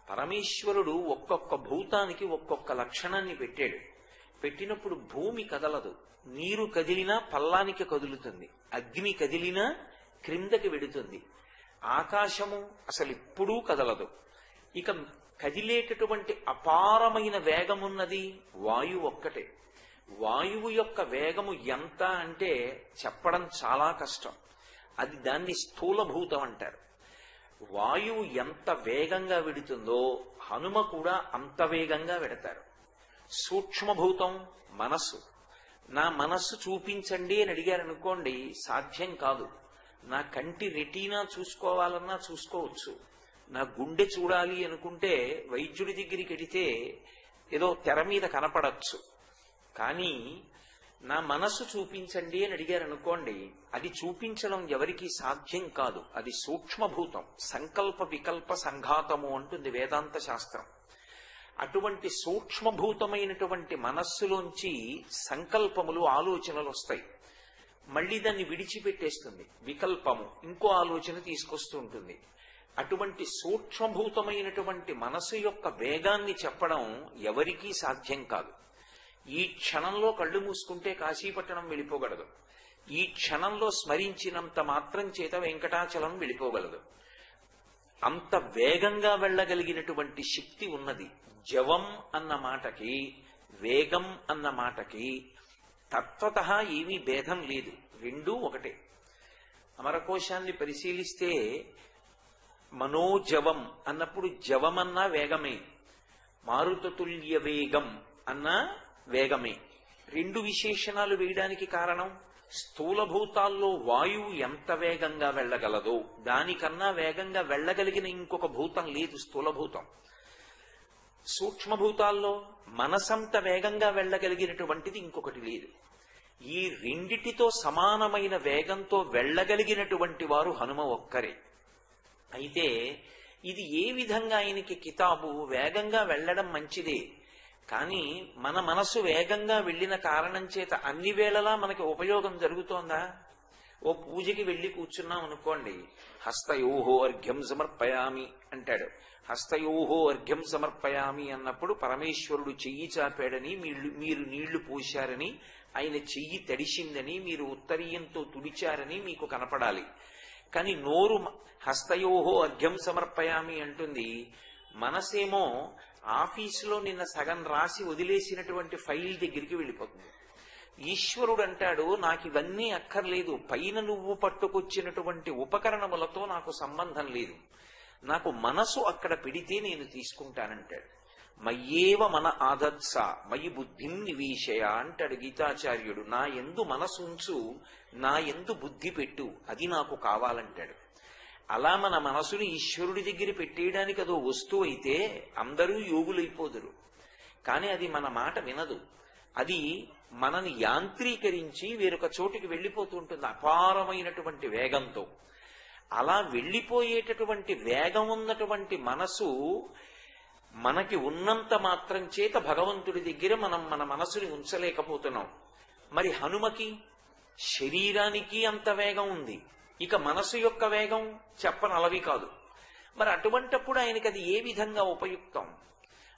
పరమేశ్వరుడు ఒక్కొక్క భూతానికి ఒక్కొక్క లక్షణాన్ని పెట్టాడు. పెట్టినప్పుడు భూమి కదలదు, నీరు కదిలినా పల్లానికి కదులుతుంది, అగ్ని కదిలినా క్రిందకి వెడుతుంది, ఆకాశము అసలు ఎప్పుడూ కదలదు. ఇక కదిలేటటువంటి అపారమైన వేగమున్నది వాయువు ఒక్కటే. వాయువు యొక్క వేగము ఎంత అంటే చెప్పడం చాలా కష్టం. అది దాన్ని స్థూలభూతం అంటారు. వాయువు ఎంత వేగంగా వెడుతుందో హనుమ కూడా అంత వేగంగా వెడతారు. సూక్ష్మభూతం మనస్సు. నా మనస్సు చూపించండి అని అడిగారనుకోండి, సాధ్యం కాదు. నా కంటి రెటీనా చూసుకోవాలన్నా చూసుకోవచ్చు. నా గుండె చూడాలి అనుకుంటే వైద్యుడి దగ్గరికి వెడితే ఏదో తెర మీద కనపడచ్చు. కానీ నా మనస్సు చూపించండి అని అడిగారు అనుకోండి, అది చూపించడం ఎవరికీ సాధ్యం కాదు. అది సూక్ష్మభూతం, సంకల్ప వికల్ప సంఘాతము అంటుంది వేదాంత శాస్త్రం. అటువంటి సూక్ష్మభూతమైనటువంటి మనస్సులోంచి సంకల్పములు, ఆలోచనలు వస్తాయి. మళ్ళీ దాన్ని విడిచిపెట్టేస్తుంది. వికల్పము ఇంకో ఆలోచన తీసుకొస్తూ ఉంటుంది. అటువంటి సూక్ష్మభూతమైనటువంటి మనసు యొక్క వేగాన్ని చెప్పడం ఎవరికీ సాధ్యం కాదు. ఈ క్షణంలో కళ్ళు మూసుకుంటే కాశీపట్టణం వెళ్ళిపోగలదు. ఈ క్షణంలో స్మరించినంత మాత్రం చేత వెంకటాచలం వెళ్ళిపోగలదు. అంత వేగంగా వెళ్ళగలిగినటువంటి శక్తి ఉన్నది. జవం అన్న మాటకి, వేగం అన్న మాటకి తత్వతః ఏమీ భేదం లేదు. రెండూ ఒకటే. అమరకోశాన్ని పరిశీలిస్తే మనోజవం అన్నప్పుడు జవమన్నా వేగమే, మారుతతుల్య వేగం అన్నా వేగమే. రెండు విశేషణాలు వేయడానికి కారణం, స్థూలభూతాల్లో వాయువు ఎంత వేగంగా వెళ్ళగలదో దానికన్నా వేగంగా వెళ్ళగలిగిన ఇంకొక భూతం లేదు స్థూలభూతం. సూక్ష్మభూతాల్లో మనసంత వేగంగా వెళ్ళగలిగినటువంటిది ఇంకొకటి లేదు. ఈ రెండిటితో సమానమైన వేగంతో వెళ్ళగలిగినటువంటి వారు హనుమ ఒక్కరే. అయితే ఇది ఏ విధంగా ఆయనకి కితాబు, వేగంగా వెళ్ళడం మంచిదే, కానీ మన మనసు వేగంగా వెళ్ళిన కారణం చేత అన్ని వేళలా మనకి ఉపయోగం జరుగుతోందా? ఓ పూజకి వెళ్ళి కూర్చున్నాం అనుకోండి, హస్తయోహో అర్ఘ్యం సమర్పయామి అంటాడు. హస్తయోహో అర్ఘ్యం సమర్పయామి అన్నప్పుడు పరమేశ్వరుడు చెయ్యి చాపాడని, మీరు నీళ్లు పోశారని, ఆయన చెయ్యి తడిసిందని, మీరు ఉత్తరీయంతో తుడిచారని మీకు కనపడాలి. కానీ నోరు హస్తయోహో అర్ఘ్యం సమర్పయామి అంటుంది. మనసేమో ఆఫీసులో నిన్న సగం రాసి వదిలేసినటువంటి ఫైల్ దగ్గరికి వెళ్ళిపోతుంది. ఈశ్వరుడు అంటాడు, నాకు ఇవన్నీ అక్కర్లేదు, పైన నువ్వు పట్టుకొచ్చినటువంటి ఉపకరణములతో నాకు సంబంధం లేదు, నాకు మనసు అక్కడ పెడితే నేను తీసుకుంటానంటాడు. మయ్యేవ మన ఆదత్స మయి బుద్ధిం నివేశయ అంటాడు గీతాచార్యుడు. నా యందు మనసుంచు, నా యందు బుద్ధి పెట్టు, అది నాకు కావాలంటాడు. అలా మన మనసుని ఈశ్వరుడి దగ్గర పెట్టేయడానికి అదో వస్తువు అయితే అందరూ యోగులైపోదురు. కానీ అది మన మాట వినదు. అది మనని యాంత్రీకరించి వేరొక చోటికి వెళ్ళిపోతూ ఉంటుంది అపారమైనటువంటి వేగంతో. అలా వెళ్ళిపోయేటటువంటి వేగం ఉన్నటువంటి మనసు మనకి ఉన్నంత మాత్రం చేత భగవంతుడి దగ్గర మనం మన మనసుని ఉంచలేకపోతున్నాం. మరి హనుమకి శరీరానికి అంత వేగం ఉంది, ఇక మనసు యొక్క వేగం చెప్పనలవి కాదు. మరి అటువంటప్పుడు ఆయనకి అది ఏ విధంగా ఉపయుక్తం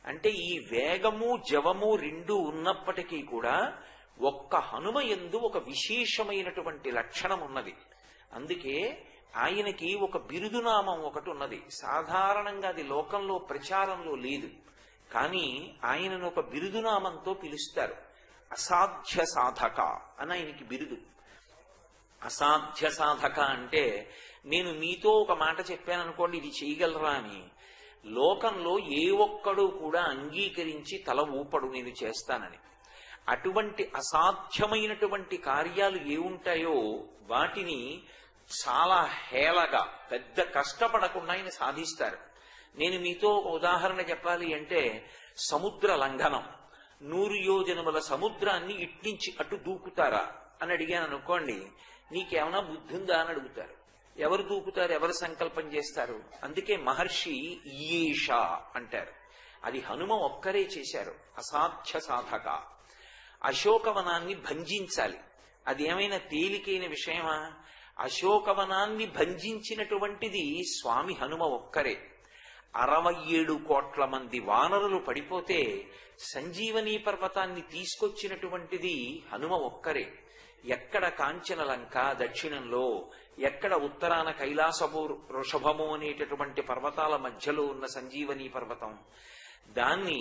అంటే, ఈ వేగము జవము రెండూ ఉన్నప్పటికీ కూడా ఒక్క హనుమ యందు ఒక విశేషమైనటువంటి లక్షణం ఉన్నది. అందుకే ఆయనకి ఒక బిరుదునామం ఒకటి ఉన్నది. సాధారణంగా అది లోకంలో ప్రచారంలో లేదు, కానీ ఆయనను ఒక బిరుదునామంతో పిలుస్తారు. అసాధ్య సాధక అని ఆయనకి బిరుదు. అసాధ్య సాధక అంటే, నేను మీతో ఒక మాట చెప్పాననుకోండి, ఇది చేయగలరా అని, లోకంలో ఏ ఒక్కడూ కూడా అంగీకరించి తల ఊపడు నేను చేస్తానని. అటువంటి అసాధ్యమైనటువంటి కార్యాలు ఏ ఉంటాయో వాటిని చాలా హేళగా, పెద్ద కష్టపడకుండా ఆయన సాధిస్తారు. నేను మీతో ఒక ఉదాహరణ చెప్పాలి అంటే, సముద్ర లంఘనం. 100 యోజనముల సముద్రాన్ని ఇట్నుంచి అటు దూకుతారా అని అడిగాను అనుకోండి, నీకేమైనా బుద్ధి ఉందా అని అడుగుతారు. ఎవరు దూకుతారు, ఎవరు సంకల్పం చేస్తారు? అందుకే మహర్షి ఈష అంటారు. అది హనుమ ఒక్కరే చేశారు. అసాధ్య సాధక. అశోకవనాన్ని భంజించాలి, అది ఏమైనా తేలికైన విషయమా? అశోకవనాన్ని భంజించినటువంటిది స్వామి హనుమ ఒక్కరే. 67 కోట్ల మంది వానరులు పడిపోతే సంజీవనీ పర్వతాన్ని తీసుకొచ్చినటువంటిది హనుమ ఒక్కరే. ఎక్కడ కాంచనలంక దక్షిణంలో, ఎక్కడ ఉత్తరాన కైలాసపు వృషభము అనేటటువంటి పర్వతాల మధ్యలో ఉన్న సంజీవనీ పర్వతం, దాన్ని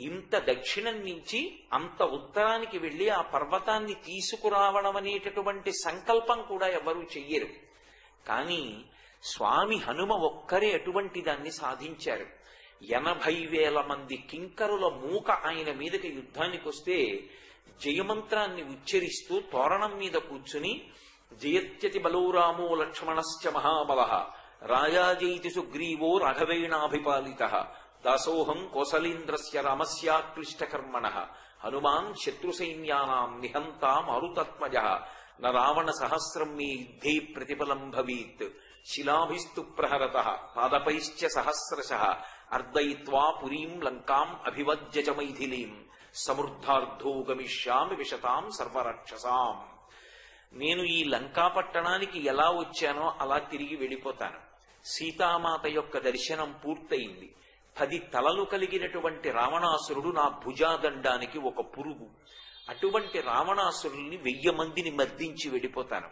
ఇంత దక్షిణం నుంచి అంత ఉత్తరానికి వెళ్లి ఆ పర్వతాన్ని తీసుకురావడం అనేటటువంటి సంకల్పం కూడా ఎవరూ చెయ్యరు. కానీ స్వామి హనుమ ఒక్కరే అటువంటి దాన్ని సాధించారు. 80,000 మంది కింకరుల మూక ఆయన మీదకి యుద్ధానికి వస్తే జయమంత్రాన్ని ఉచ్చరిస్తూ తోరణం మీద కూర్చుని జయత్యతి బలో రామో లక్ష్మణశ్చ మహాబలః రాజాజైతి సుగ్రీవో రాఘవేణాభిపాలితః దాసోహం కోసలేంద్రస్య రామస్యాక్లిష్టకర్మణః హనుమాన్ శత్రుసైన్యానాం నిహంతా మారుతాత్మజః న రావణ సహస్రం మే యుద్ధే ప్రతిఫలం భవేత్ శిలాభిస్తు ప్రహరతః పాదపైశ్చ సహస్రశః అర్దయిత్వా పురీం లంకాం అభివజ్య చ మైథిలీం సమృద్ధార్థో గమిష్యామి విశతాం సర్వరక్షసాం. నేను ఈ లంకా పట్టణానికి ఎలా వచ్చానో అలా తిరిగి వెళ్ళిపోతాను. సీతామాత యొక్క దర్శనం పూర్తయింది. 10 తలలు కలిగినటువంటి రావణాసురుడు నా భుజాదండానికి ఒక పురుగు. అటువంటి రావణాసురుల్ని 1000 మందిని మర్దించి వెళ్ళిపోతాను.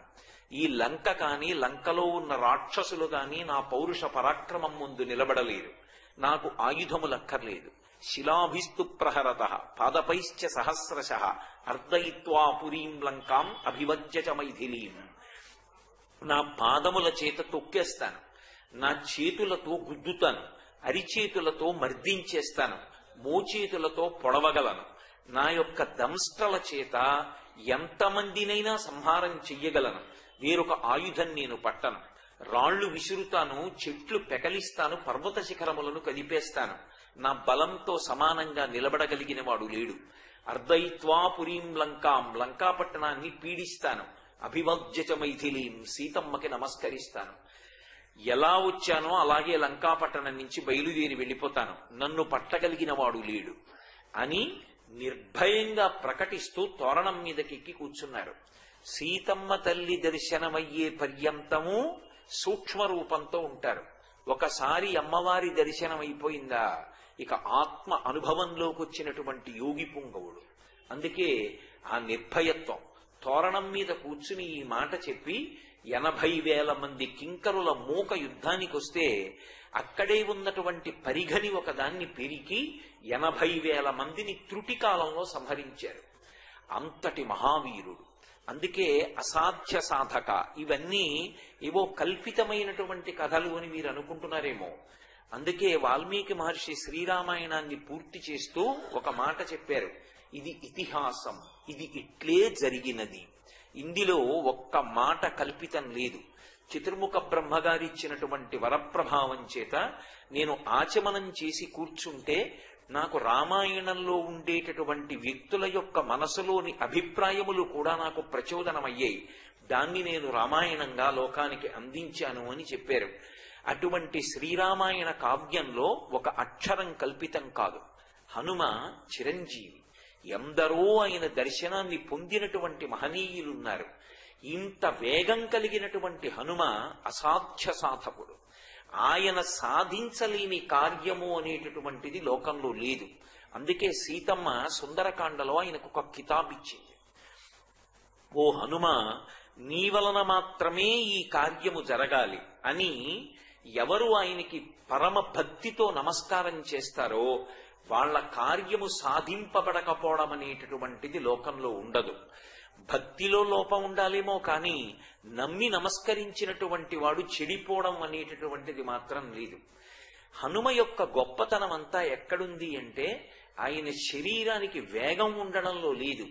ఈ లంక కాని లంకలో ఉన్న రాక్షసులు గాని నా పౌరుష పరాక్రమం ముందు నిలబడలేరు. నాకు ఆయుధములక్కర్లేదు. శిలాభిస్తు ప్రహరతః పాదపైశ్చ సహస్రశః అర్దయిత్వా పురీం లంకాం అభివజ్య చ మైథిలీం. నా పాదముల చేత తొక్కేస్తాను, నా చేతులతో గుద్దుతాను, అరిచేతులతో మర్దించేస్తాను, మోచేతులతో పొడవగలను. నా యొక్క దంష్ట్రల చేత ఎంతమందినైనా సంహారం చెయ్యగలను. వేరొక ఆయుధం నేను పట్టను. రాళ్లు విసురుతాను, చెట్లు పెకలిస్తాను, పర్వత శిఖరములను కదిపేస్తాను. నా బలంతో సమానంగా నిలబడగలిగిన వాడు లేడు. అర్దయిత్వా పురీం లంకాం, లంకాపట్టణాన్ని పీడిస్తాను. అభివజ్య చ మైథిలీం, సీతమ్మకి నమస్కరిస్తాను. ఎలా వచ్చానో అలాగే లంకాపట్టణం నుంచి బయలుదేరి వెళ్ళిపోతాను. నన్ను పట్టగలిగిన వాడు లేడు అని నిర్భయంగా ప్రకటిస్తూ తోరణం మీదకెక్కి కూర్చున్నారు. సీతమ్మ తల్లి దర్శనమయ్యే పర్యంతము సూక్ష్మ రూపంతో ఉంటారు. ఒకసారి అమ్మవారి దర్శనం అయిపోయిందా ఇక ఆత్మ అనుభవంలోకి వచ్చినటువంటి యోగి పుంగవుడు. అందుకే ఆ నిర్భయత్వం. తోరణం మీద కూర్చుని ఈ మాట చెప్పి 80,000 మంది కింకరుల మూక యుద్ధానికి వస్తే అక్కడే ఉన్నటువంటి పరిఘని ఒకదాన్ని పెరికి 80,000 మందిని త్రుటి కాలంలో సంహరించారు. అంతటి మహావీరుడు. అందుకే అసాధ్య సాధక. ఇవన్నీ ఏవో కల్పితమైనటువంటి కథలు అని మీరు అనుకుంటున్నారేమో. అందుకే వాల్మీకి మహర్షి శ్రీరామాయణాన్ని పూర్తి చేస్తూ ఒక మాట చెప్పారు. ఇది ఇతిహాసం, ఇది ఇట్లే జరిగినది. ఇందులో ఒక్క మాట కల్పితం లేదు. చతుర్ముఖ బ్రహ్మగారిచ్చినటువంటి వరప్రభావం చేత నేను ఆచమనం చేసి కూర్చుంటే నాకు రామాయణంలో ఉండేటటువంటి వ్యక్తుల యొక్క మనసులోని అభిప్రాయములు కూడా నాకు ప్రచోదనమయ్యాయి. దాన్ని నేను రామాయణంగా లోకానికి అందించాను అని చెప్పారు. అటువంటి శ్రీరామాయణ కావ్యంలో ఒక అక్షరం కల్పితం కాదు. హనుమ చిరంజీవి. ఎందరో ఆయన దర్శనాన్ని పొందినటువంటి మహనీయులున్నారు. ఇంత వేగం కలిగినటువంటి హనుమ అసాధ్య సాధకుడు. ఆయన సాధించలేని కార్యము అనేటటువంటిది లోకంలో లేదు. అందుకే సీతమ్మ సుందరకాండలో ఆయనకు ఒక కితాబ్ ఇచ్చింది. ఓ హనుమ, నీ వలన మాత్రమే ఈ కార్యము జరగాలి అని ఎవరు ఆయనకి పరమ భక్తితో నమస్కారం చేస్తారో వాళ్ళ కార్యము సాధింపబడకపోవడం అనేటటువంటిది లోకంలో ఉండదు. భక్తిలో లోపం ఉండాలేమో కానీ నమ్మి నమస్కరించినటువంటి వాడు చెడిపోవడం అనేటటువంటిది మాత్రం లేదు. హనుమ యొక్క గొప్పతనం అంతా ఎక్కడుంది అంటే ఆయన శరీరానికి వేగం ఉండడంలో లేదు.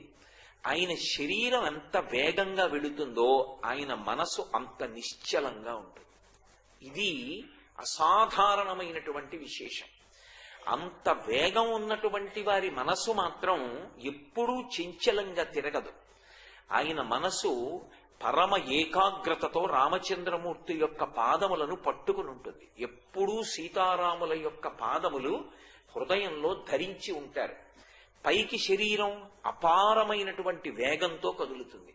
ఆయన శరీరం ఎంత వేగంగా వెళుతుందో ఆయన మనసు అంత నిశ్చలంగా ఉంటుంది. ఇది అసాధారణమైనటువంటి విశేషం. అంత వేగం ఉన్నటువంటి వారి మనసు మాత్రం ఎప్పుడూ చంచలంగా తిరగదు. ఆయన మనసు పరమ ఏకాగ్రతతో రామచంద్రమూర్తి యొక్క పాదములను పట్టుకుని ఉంటుంది. ఎప్పుడూ సీతారాముల యొక్క పాదములు హృదయంలో ధరించి ఉంటారు. పైకి శరీరం అపారమైనటువంటి వేగంతో కదులుతుంది.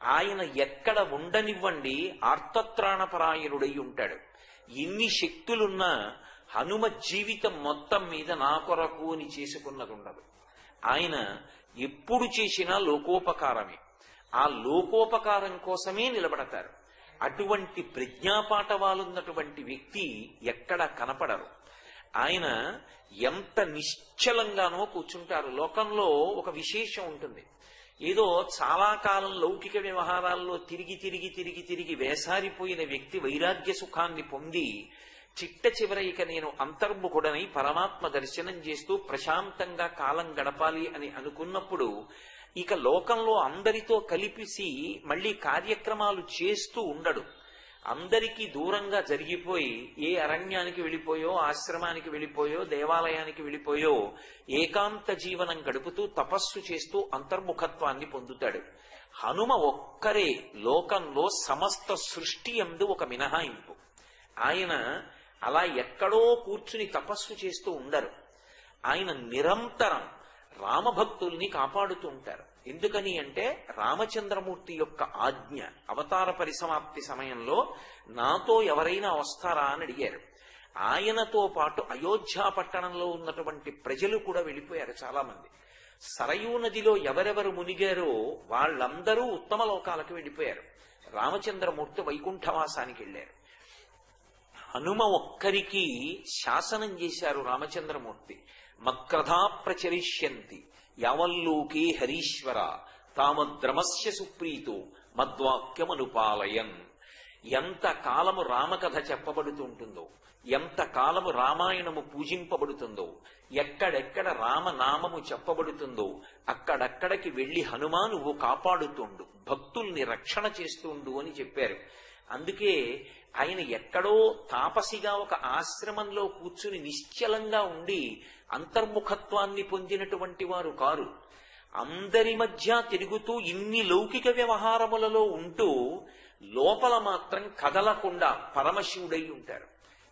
ఆయన ఎక్కడ ఉండనివ్వండి ఆర్తత్రాణపరాయణుడై ఉంటాడు. ఎన్ని శక్తులున్నా హనుమ జీవితం మొత్తం మీద నా కొరకు అని చేసుకున్నది ఉండదు. ఆయన ఎప్పుడు చేసినా లోకోపకారమే. ఆ లోకోపకారం కోసమే నిలబడతారు. అటువంటి ప్రజ్ఞాపాఠవాలున్నటువంటి వ్యక్తి ఎక్కడ కనపడరు. ఆయన ఎంత నిశ్చలంగానో కూర్చుంటారు. లోకంలో ఒక విశేషం ఉంటుంది. ఏదో చాలా కాలం లౌకిక వ్యవహారాల్లో తిరిగి తిరిగి తిరిగి తిరిగి వేసారిపోయిన వ్యక్తి వైరాగ్య సుఖాన్ని పొంది చిట్ట చివర ఇక నేను అంతర్ముఖుడనై పరమాత్మ దర్శనం చేస్తూ ప్రశాంతంగా కాలం గడపాలి అని అనుకున్నప్పుడు ఇక లోకంలో అందరితో కలిపిసి మళ్ళీ కార్యక్రమాలు చేస్తూ ఉండడు. అందరికీ దూరంగా జరిగిపోయి ఏ అరణ్యానికి వెళ్ళిపోయో, ఆశ్రమానికి వెళ్ళిపోయో, దేవాలయానికి వెళ్ళిపోయో ఏకాంత జీవనం గడుపుతూ తపస్సు చేస్తూ అంతర్ముఖత్వాన్ని పొందుతాడు. హనుమ ఒక్కరే లోకంలో సమస్త సృష్టి యందు ఒక మినహాయింపు. ఆయన అలా ఎక్కడో కూర్చుని తపస్సు చేస్తూ ఉండరు. ఆయన నిరంతరం రామభక్తుల్ని కాపాడుతూ ఉంటారు. ఎందుకని అంటే రామచంద్రమూర్తి యొక్క ఆజ్ఞ. అవతార పరిసమాప్తి సమయంలో నాతో ఎవరైనా వస్తారా అని అడిగారు. ఆయనతో పాటు అయోధ్య పట్టణంలో ఉన్నటువంటి ప్రజలు కూడా వెళ్ళిపోయారు చాలా మంది. సరయూ నదిలో ఎవరెవరు మునిగారో వాళ్ళందరూ ఉత్తమ లోకాలకు వెళ్ళిపోయారు. రామచంద్రమూర్తి వైకుంఠవాసానికి వెళ్ళారు. హనుమ ఒక్కరికి శాసనం చేశారు రామచంద్రమూర్తి. మక్రధా ప్రచరిష్యంతి యావల్లోకే హరీశ్వర తామద్రమస్య సుప్రీతో మద్వాక్యమనుపాలయన్. ఎంత కాలము రామకథ చెప్పబడుతుంటుందో, ఎంత కాలము రామాయణము పూజింపబడుతుందో, ఎక్కడెక్కడ రామనామము చెప్పబడుతుందో అక్కడక్కడికి వెళ్లి హనుమా నువ్వు కాపాడుతుండు, భక్తుల్ని రక్షణ చేస్తుండు అని చెప్పారు. అందుకే ఆయన ఎక్కడో తాపసిగా ఒక ఆశ్రమంలో కూర్చుని నిశ్చలంగా ఉండి అంతర్ముఖత్వాన్ని పొందినటువంటి వారు కారు. అందరి మధ్య తిరుగుతూ ఇన్ని లౌకిక వ్యవహారములలో ఉంటూ లోపల మాత్రం కదలకుండా పరమశివుడై ఉంటారు.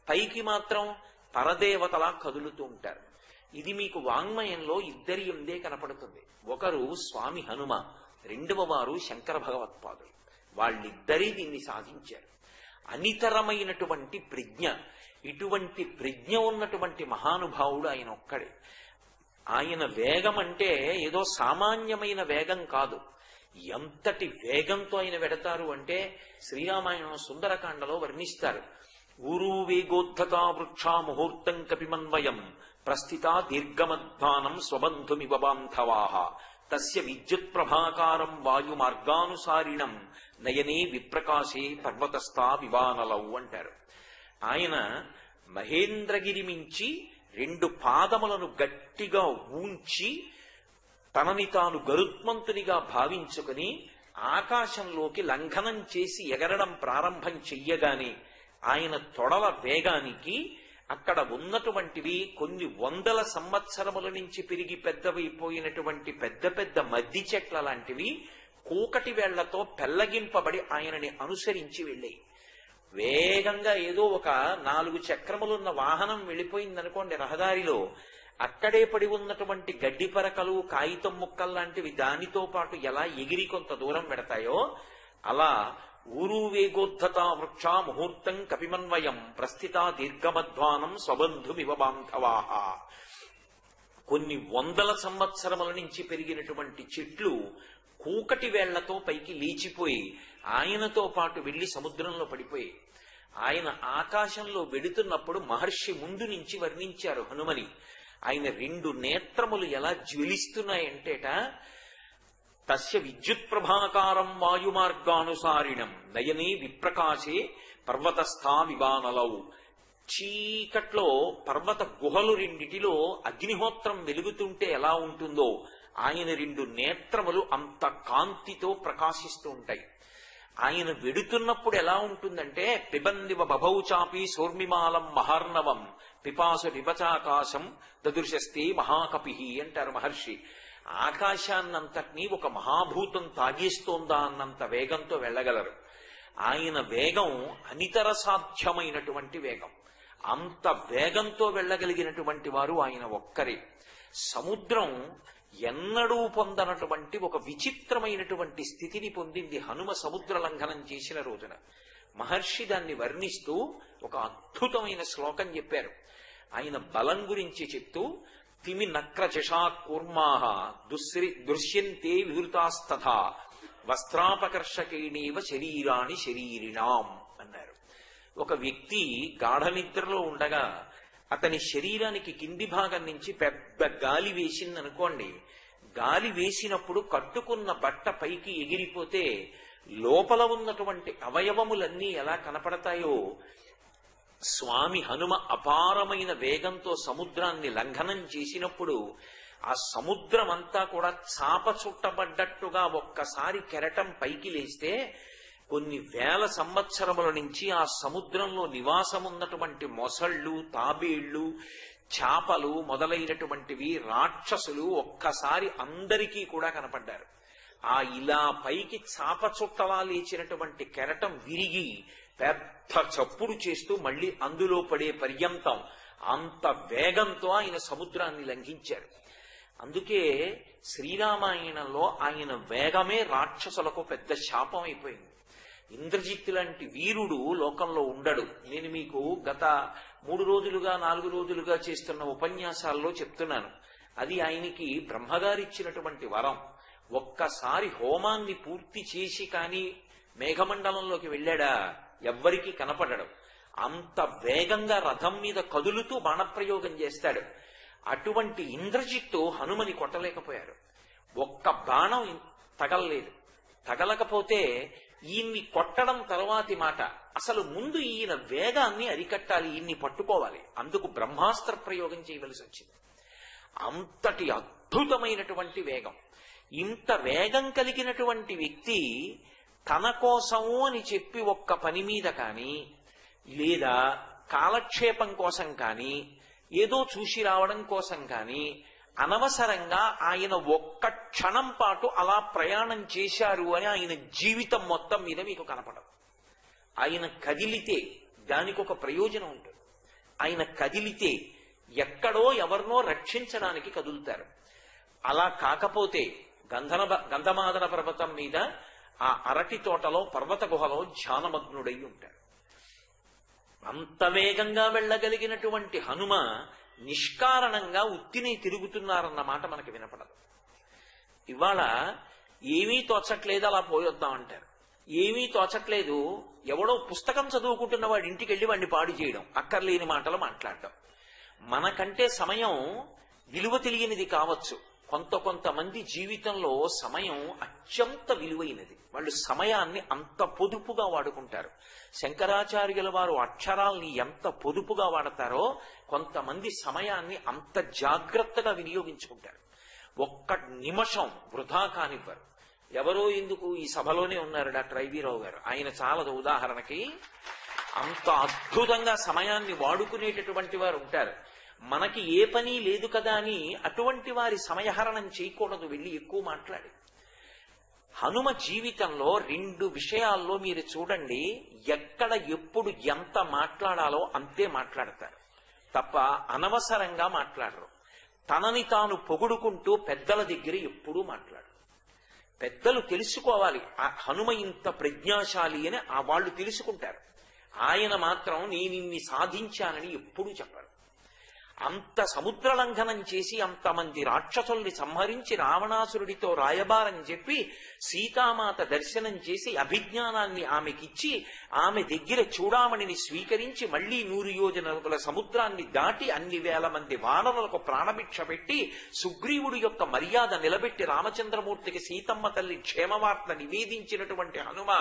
పైకి మాత్రం పరదేవతలా కదులుతూ ఉంటారు. ఇది మీకు వాంగ్మయంలో ఇద్దరి ఎందే కనపడుతుంది. ఒకరు స్వామి హనుమ, రెండవ వారు శంకర భగవత్పాదులు. వాళ్ళిద్దరీ దీన్ని సాధించారు. అనితరమైనటువంటి ప్రజ్ఞ. ఇటువంటి ప్రజ్ఞ ఉన్నటువంటి మహానుభావుడు ఆయన ఒక్కడే. ఆయన వేగం అంటే ఏదో సామాన్యమైన వేగం కాదు. ఎంతటి వేగంతో ఆయన వెడతారు అంటే శ్రీరామాయణం సుందరకాండలో వర్ణిస్తారు. ఊరు వేగోద్ధతా వృక్షా ముహూర్తం కపిమన్వయం ప్రస్థితా దీర్ఘమధ్వానం స్వబంధుమివ బాంధవాః తస్య విద్యుత్ ప్రభాకారం వాయు మార్గానుసారిణం నయనే విప్రకాశే పర్వతస్థా వివానలౌ అంటారు. ఆయన మహేంద్రగిరి మించి రెండు పాదములను గట్టిగా ఊంచి తనని తాను గరుత్మంతునిగా భావించుకుని ఆకాశంలోకి లంఘనం చేసి ఎగరడం ప్రారంభం చెయ్యగానే ఆయన తొడల వేగానికి అక్కడ ఉన్నటువంటివి కొన్ని వందల సంవత్సరముల నుంచి పెరిగి పెద్దవైపోయినటువంటి పెద్ద పెద్ద మద్ది చెట్ల లాంటివి కూకటి వేళ్లతో పెళ్లగింపబడి ఆయనని అనుసరించి వెళ్ళాయి. వేగంగా ఏదో ఒక 4 చక్రములున్న వాహనం వెళ్ళిపోయిందనుకోండి రహదారిలో, అక్కడే పడి ఉన్నటువంటి గడ్డి పరకలు, కాగితం ముక్కలు లాంటివి దానితో పాటు ఎలా ఎగిరి కొంత దూరం పెడతాయో అలా ఊరు వేగోద్ధతా వృక్షా ముహూర్తం కపిమన్వయం ప్రస్థితా దీర్ఘమధ్వానం స్వబంధుమివ బాంధవాః. కొన్ని వందల సంవత్సరముల నుంచి పెరిగినటువంటి చెట్లు కూకటి వేళ్లతో పైకి లేచిపోయి ఆయనతో పాటు వెళ్లి సముద్రంలో పడిపోయి, ఆయన ఆకాశంలో వెడుతున్నప్పుడు మహర్షి ముందు నుంచి వర్ణించారు హనుమని. ఆయన 2 నేత్రములు ఎలా జ్వలిస్తున్నాయంటేట తస్య విద్యుత్ ప్రభాకారం వాయుమార్గానుసారిణం నయనే విప్రకాశే పర్వతస్థా వివానలౌ. చీకట్లో పర్వత గుహలు రెండిటిలో అగ్నిహోత్రం వెలుగుతుంటే ఎలా ఉంటుందో ఆయన 2 నేత్రములు అంత కాంతితో ప్రకాశిస్తూ ఉంటాయి. ఆయన వెడుతున్నప్పుడు ఎలా ఉంటుందంటే పిబందివ బభౌచాపి సోర్మిమాలం మహార్ణవం పిపాసు విపచాకాశం దదృశస్తే మహాకపి అంటారు మహర్షి. ఆకాశాన్నంతటినీ ఒక మహాభూతం తాగేస్తోందా అన్నంత వేగంతో వెళ్ళగలరు. ఆయన వేగం అనితర సాధ్యమైనటువంటి వేగం. అంత వేగంతో వెళ్ళగలిగినటువంటి వారు ఆయన ఒక్కరే. సముద్రం ఎన్నడూ పొందనటువంటి ఒక విచిత్రమైనటువంటి స్థితిని పొందింది హనుమ సముద్ర లంఘనం చేసిన రోజున. మహర్షి దాన్ని వర్ణిస్తూ ఒక అద్భుతమైన శ్లోకం చెప్పారు. ఆయన బలం గురించి చెప్తూ తిమి నక్ర చషా కూర్మాః దృశ్యంతే వివృతాస్తథా వస్త్రాపకర్షకేణేవ శరీరాణి శరీరిణాం అన్నారు. ఒక వ్యక్తి గాఢ నిద్రలో ఉండగా అతని శరీరానికి కింది భాగం నుంచి పెద్ద గాలి వేసిందనుకోండి, గాలి వేసినప్పుడు కట్టుకున్న బట్ట పైకి ఎగిరిపోతే లోపల ఉన్నటువంటి అవయవములన్నీ ఎలా కనపడతాయో, స్వామి హనుమ అపారమైన వేగంతో సముద్రాన్ని లంఘనం చేసినప్పుడు ఆ సముద్రం అంతా కూడా చాప చుట్టబడ్డట్టుగా ఒక్కసారి కెరటం పైకి లేస్తే కొన్ని వేల సంవత్సరముల నుంచి ఆ సముద్రంలో నివాసమున్నటువంటి మొసళ్ళు, తాబేళ్లు, చేపలు మొదలైనటువంటివి రాక్షసులు ఒక్కసారి అందరికీ కూడా కనపడ్డారు. ఆ ఇలా పైకి చాప చుట్టలా లేచినటువంటి కెరటం విరిగి పెద్ద చప్పుడు చేస్తూ మళ్ళీ అందులో పడే పర్యంతం అంత వేగంతో ఆయన సముద్రాన్ని లంఘించారు. అందుకే శ్రీరామాయణంలో ఆయన వేగమే రాక్షసులకు పెద్ద శాపం అయిపోయింది. ఇంద్రజిత్ లాంటి వీరుడు లోకంలో ఉండడు. నేను మీకు గత 3 రోజులుగా 4 రోజులుగా చేస్తున్న ఉపన్యాసాల్లో చెప్తున్నాను. అది ఆయనకి బ్రహ్మగారిచ్చినటువంటి వరం. ఒక్కసారి హోమాన్ని పూర్తి చేసి కానీ మేఘమండలంలోకి వెళ్ళాడా ఎవ్వరికీ కనపడడు. అంత వేగంగా రథం మీద కదులుతూ బాణప్రయోగం చేస్తాడు. అటువంటి ఇంద్రజిత్తు హనుమని కొట్టలేకపోయారు. ఒక్క బాణం తగలలేదు. తగలకపోతే ఈయన్ని కొట్టడం తరువాతి మాట, అసలు ముందు ఈయన వేగాన్ని అరికట్టాలి, ఈయన్ని పట్టుకోవాలి. అందుకు బ్రహ్మాస్త్ర ప్రయోగం చేయవలసి వచ్చింది. అంతటి అద్భుతమైనటువంటి వేగం. ఇంత వేగం కలిగినటువంటి వ్యక్తి తన కోసము అని చెప్పి ఒక్క పని మీద కానీ లేదా కాలక్షేపం కోసం కానీ ఏదో చూసి రావడం కోసం కానీ అనవసరంగా ఆయన ఒక్క క్షణం పాటు అలా ప్రయాణం చేశారు అని ఆయన జీవితం మొత్తం మీద మీకు కనపడదు. ఆయన కదిలితే దానికి ఒక ప్రయోజనం ఉంటుంది. ఆయన కదిలితే ఎక్కడో ఎవరినో రక్షించడానికి కదులుతారు. అలా కాకపోతే గంధమాదన పర్వతం మీద ఆ అరటి తోటలో పర్వత గుహలో ధ్యానమగ్నుడై ఉంటాడు. అంత వేగంగా వెళ్ళగలిగినటువంటి హనుమ నిష్కారణంగా ఉత్తిని తిరుగుతున్నారన్న మాట మనకి వినపడదు. ఇవాళ ఏమీ తోచట్లేదు అలా పోయొద్దాం అంటారు. ఏమీ తోచట్లేదు ఎవడో పుస్తకం చదువుకుంటున్న వాడి ఇంటికి వెళ్ళి వాడిని పాడు చేయడం, అక్కర్లేని మాటలు మాట్లాడడం. మనకంటే సమయం విలువ తెలియనిది కావచ్చు. కొంతమంది జీవితంలో సమయం అత్యంత విలువైనది. వాళ్ళు సమయాన్ని అంత పొదుపుగా వాడుకుంటారు. శంకరాచార్యుల వారు అక్షరాల్ని ఎంత పొదుపుగా వాడతారో కొంతమంది సమయాన్ని అంత జాగ్రత్తగా వినియోగించుకుంటారు. ఒక్క నిమిషం వృధా కానివ్వరు. ఎవరో ఎందుకు ఈ సభలోనే ఉన్నారు డాక్టర్ ఐవీరావు గారు. ఆయన చాలదు ఉదాహరణకి. అంత అద్భుతంగా సమయాన్ని వాడుకునేటటువంటి వారు ఉంటారు. మనకి ఏ పని లేదు కదా అని అటువంటి వారి సమయహరణం చేయకూడదు, వెళ్ళి ఎక్కువ మాట్లాడి. హనుమ జీవితంలో 2 విషయాల్లో మీరు చూడండి, ఎక్కడ ఎప్పుడు ఎంత మాట్లాడాలో అంతే మాట్లాడతారు తప్ప అనవసరంగా మాట్లాడరు. తనని తాను పొగుడుకుంటూ పెద్దల దగ్గర ఎప్పుడూ మాట్లాడరు. పెద్దలు తెలుసుకోవాలి హనుమ ఇంత ప్రజ్ఞాశాలి అని వాళ్ళు తెలుసుకుంటారు. ఆయన మాత్రం నేనిన్ని సాధించానని ఎప్పుడూ చెప్పరు. అంత సముద్ర లంఘనం చేసి అంతమంది రాక్షసుల్ని సంహరించి రావణాసురుడితో రాయబారం చెప్పి సీతామాత దర్శనం చేసి అభిజ్ఞానాన్ని ఆమెకిచ్చి ఆమె దగ్గర చూడామణిని స్వీకరించి మళ్లీ 100 యోజనల సముద్రాన్ని దాటి అన్ని వేల మంది వానరులకు ప్రాణభిక్ష పెట్టి సుగ్రీవుడి యొక్క మర్యాద నిలబెట్టి రామచంద్రమూర్తికి సీతమ్మ తల్లి క్షేమవార్త నివేదించినటువంటి హనుమ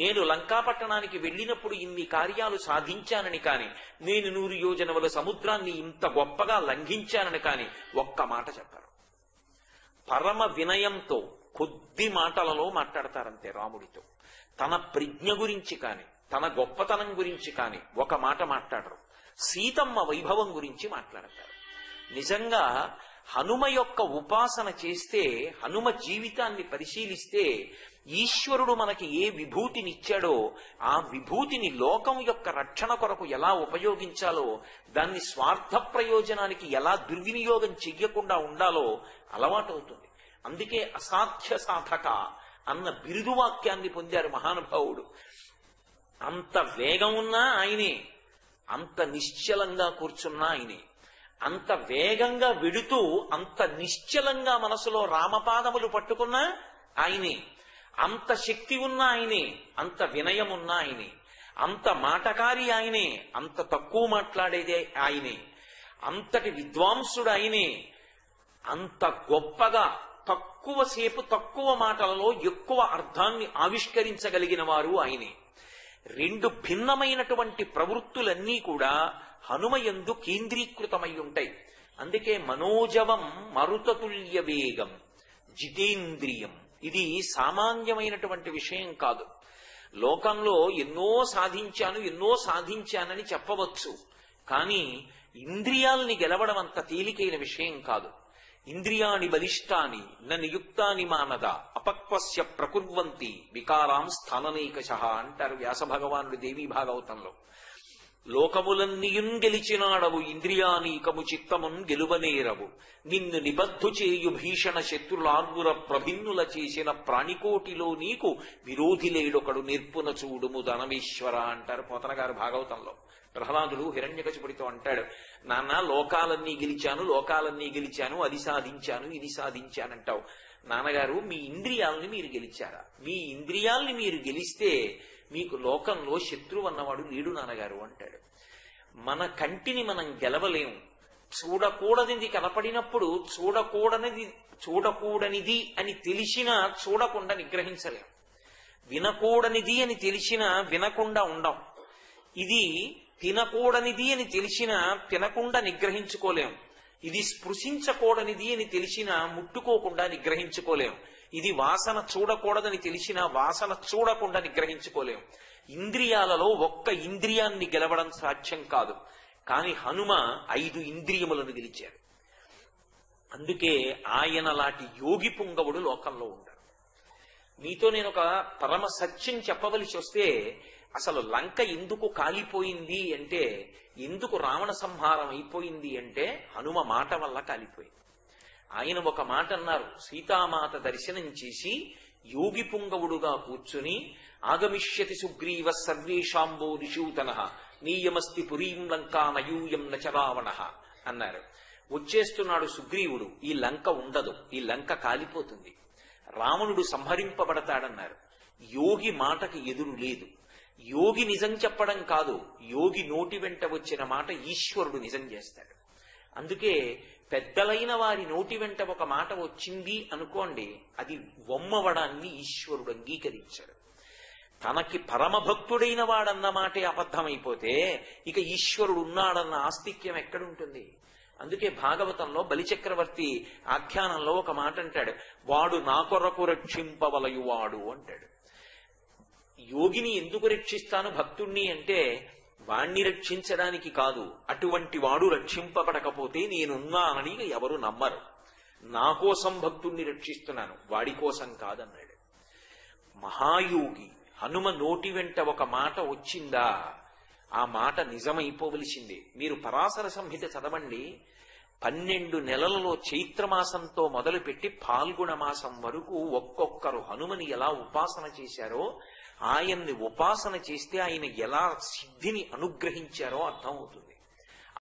నేను లంకాపట్టణానికి వెళ్ళినప్పుడు ఇన్ని కార్యాలు సాధించానని కాని, నేను 100 యోజనముల సముద్రాన్ని ఇంత గొప్పగా లంఘించానని కాని ఒక్క మాట చెప్పారు. పరమ వినయంతో కొద్ది మాటలలో మాట్లాడతారంతే రాముడితో. తన ప్రజ్ఞ గురించి కాని తన గొప్పతనం గురించి కాని ఒక మాట మాట్లాడరు. సీతమ్మ వైభవం గురించి మాట్లాడతారు. నిజంగా హనుమ యొక్క ఉపాసన చేస్తే, హనుమ జీవితాన్ని పరిశీలిస్తే ఈశ్వరుడు మనకి ఏ విభూతినిచ్చాడో ఆ విభూతిని లోకం యొక్క రక్షణ కొరకు ఎలా ఉపయోగించాలో, దాన్ని స్వార్థ ప్రయోజనానికి ఎలా దుర్వినియోగం చెయ్యకుండా ఉండాలో అలవాటవుతుంది. అందుకే అసాధ్య సాధక అన్న బిరుదువాక్యాన్ని పొందారు మహానుభావుడు. అంత వేగం ఉన్నా ఆయనే, అంత నిశ్చలంగా కూర్చున్నా ఆయనే, అంత వేగంగా వెడుతూ అంత నిశ్చలంగా మనసులో రామపాదములు పట్టుకున్నా ఆయనే, అంత శక్తి ఉన్న ఆయనే, అంత వినయం ఉన్న ఆయనే, అంత మాటకారి ఆయనే, అంత తక్కువ మాట్లాడేదే ఆయనే, అంతటి విద్వాంసుడు ఆయనే, అంత గొప్పగా తక్కువసేపు తక్కువ మాటలలో ఎక్కువ అర్థాన్ని ఆవిష్కరించగలిగిన వారు ఆయనే. 2 భిన్నమైనటువంటి ప్రవృత్తులన్నీ కూడా హనుమయందు కేంద్రీకృతమై ఉంటాయి. అందుకే మనోజవం మరుతతుల్య వేగం జితేంద్రియం, ఇది సామాన్యమైనటువంటి విషయం కాదు. లోకంలో ఎన్నో సాధించానని చెప్పవచ్చు, కానీ ఇంద్రియాల్ని గెలవడం అంత తేలికైన విషయం కాదు. ఇంద్రియాణి బలిష్టాని నియుక్తాని మానద అపక్వస్య ప్రకుర్వంతి వికారాం స్థాననైకశః అంటారు వ్యాస భగవానుడు దేవీ భాగవతంలో. లోకములన్నీయున్ గెలిచినాడవు ఇంద్రియానీకము చిత్తమున్ గెలువనేరవు, నిన్ను నిబద్ధు చేయు భీషణ శత్రులార్గుర ప్రభిన్నుల చేసిన ప్రాణికోటిలో నీకు విరోధి లేడొకడు నిర్పున చూడుము ధనమేశ్వర అంటారు పోతన గారు భాగవతంలో. ప్రహ్లాదుడు హిరణ్యకశిపుడితో అంటాడు, నాన్న లోకాలన్నీ గెలిచాను, అది సాధించాను, ఇది సాధించానంటావు. నాన్నగారు, మీ ఇంద్రియాలని మీరు గెలిచారా? మీ ఇంద్రియాల్ని మీరు గెలిస్తే మీకు లోకంలో శత్రువు అన్నవాడు లేడు నాన్నగారు అంటాడు. మన కంటిని మనం గెలవలేము. చూడకూడనిది కనపడినప్పుడు చూడకూడనిది అని తెలిసినా చూడకుండా నిగ్రహించలేం. వినకూడనిది అని తెలిసినా వినకుండా ఉండం. ఇది తినకూడనిది అని తెలిసినా తినకుండా నిగ్రహించుకోలేం. ఇది స్పృశించకూడనిది అని తెలిసినా ముట్టుకోకుండా నిగ్రహించుకోలేం. ఇది వాసన చూడకూడదని తెలిసినా వాసన చూడకుండా నిగ్రహించుకోలేం. ఇంద్రియాలలో ఒక్క ఇంద్రియాన్ని గెలవడం సాధ్యం కాదు. కాని హనుమ 5 ఇంద్రియములను గెలిచారు. అందుకే ఆయన లాంటి యోగి పుంగవుడు లోకంలో ఉండరు. మీతో నేను ఒక పరమ సత్యం చెప్పవలసి వస్తే, అసలు లంక ఎందుకు కాలిపోయింది అంటే, ఎందుకు రావణ సంహారం అయిపోయింది అంటే హనుమ మాట వల్ల కాలిపోయింది. ఆయన ఒక మాట అన్నారు, సీతామాత దర్శనం చేసి యోగి పుంగవుడుగా కూర్చుని ఆగమిష్యతి సుగ్రీవ సర్వేషాంబో రిషూతన నీయమస్తి పురీం లంకా నయూయం నచరావణ అన్నారు. వచ్చేస్తున్నాడు సుగ్రీవుడు, ఈ లంక ఉండదు, ఈ లంక కాలిపోతుంది, రావణుడు సంహరింపబడతాడన్నారు. యోగి మాటకి ఎదురు లేదు. యోగి నిజం చెప్పడం కాదు, యోగి నోటి వెంట వచ్చిన మాట ఈశ్వరుడు నిజం చేస్తాడు. అందుకే పెద్దలైన వారి నోటి వెంట ఒక మాట వచ్చింది అనుకోండి, అది వమ్మవడాన్ని ఈశ్వరుడు అంగీకరించాడు. తనకి పరమభక్తుడైన వాడన్న మాటే అబద్ధమైపోతే ఇక ఈశ్వరుడు ఉన్నాడన్న ఆస్తిక్యం ఎక్కడుంటుంది? అందుకే భాగవతంలో బలిచక్రవర్తి ఆఖ్యానంలో ఒక మాట అంటాడు, వాడు నా కొరకు రక్షింపవలయువాడు అంటాడు. యోగిని ఎందుకు రక్షిస్తాను భక్తుణ్ణి అంటే, వాణ్ణి రక్షించడానికి కాదు, అటువంటి వాడు రక్షింపబడకపోతే నేనున్నానని ఎవరు నమ్మరు. నా కోసం భక్తుణ్ణి రక్షిస్తున్నాను, వాడి కోసం కాదన్నాడు. మహాయోగి హనుమ నోటి వెంట ఒక మాట వచ్చిందా, ఆ మాట నిజమైపోవలసిందే. మీరు పరాశర సంహిత చదవండి. 12 నెలలలో చైత్రమాసంతో మొదలుపెట్టి పాల్గొన మాసం వరకు ఒక్కొక్కరు హనుమని ఎలా ఉపాసన చేశారో, ఆయన్ని ఉపాసన చేస్తే ఆయన ఎలా సిద్ధిని అనుగ్రహించారో అర్థమవుతుంది.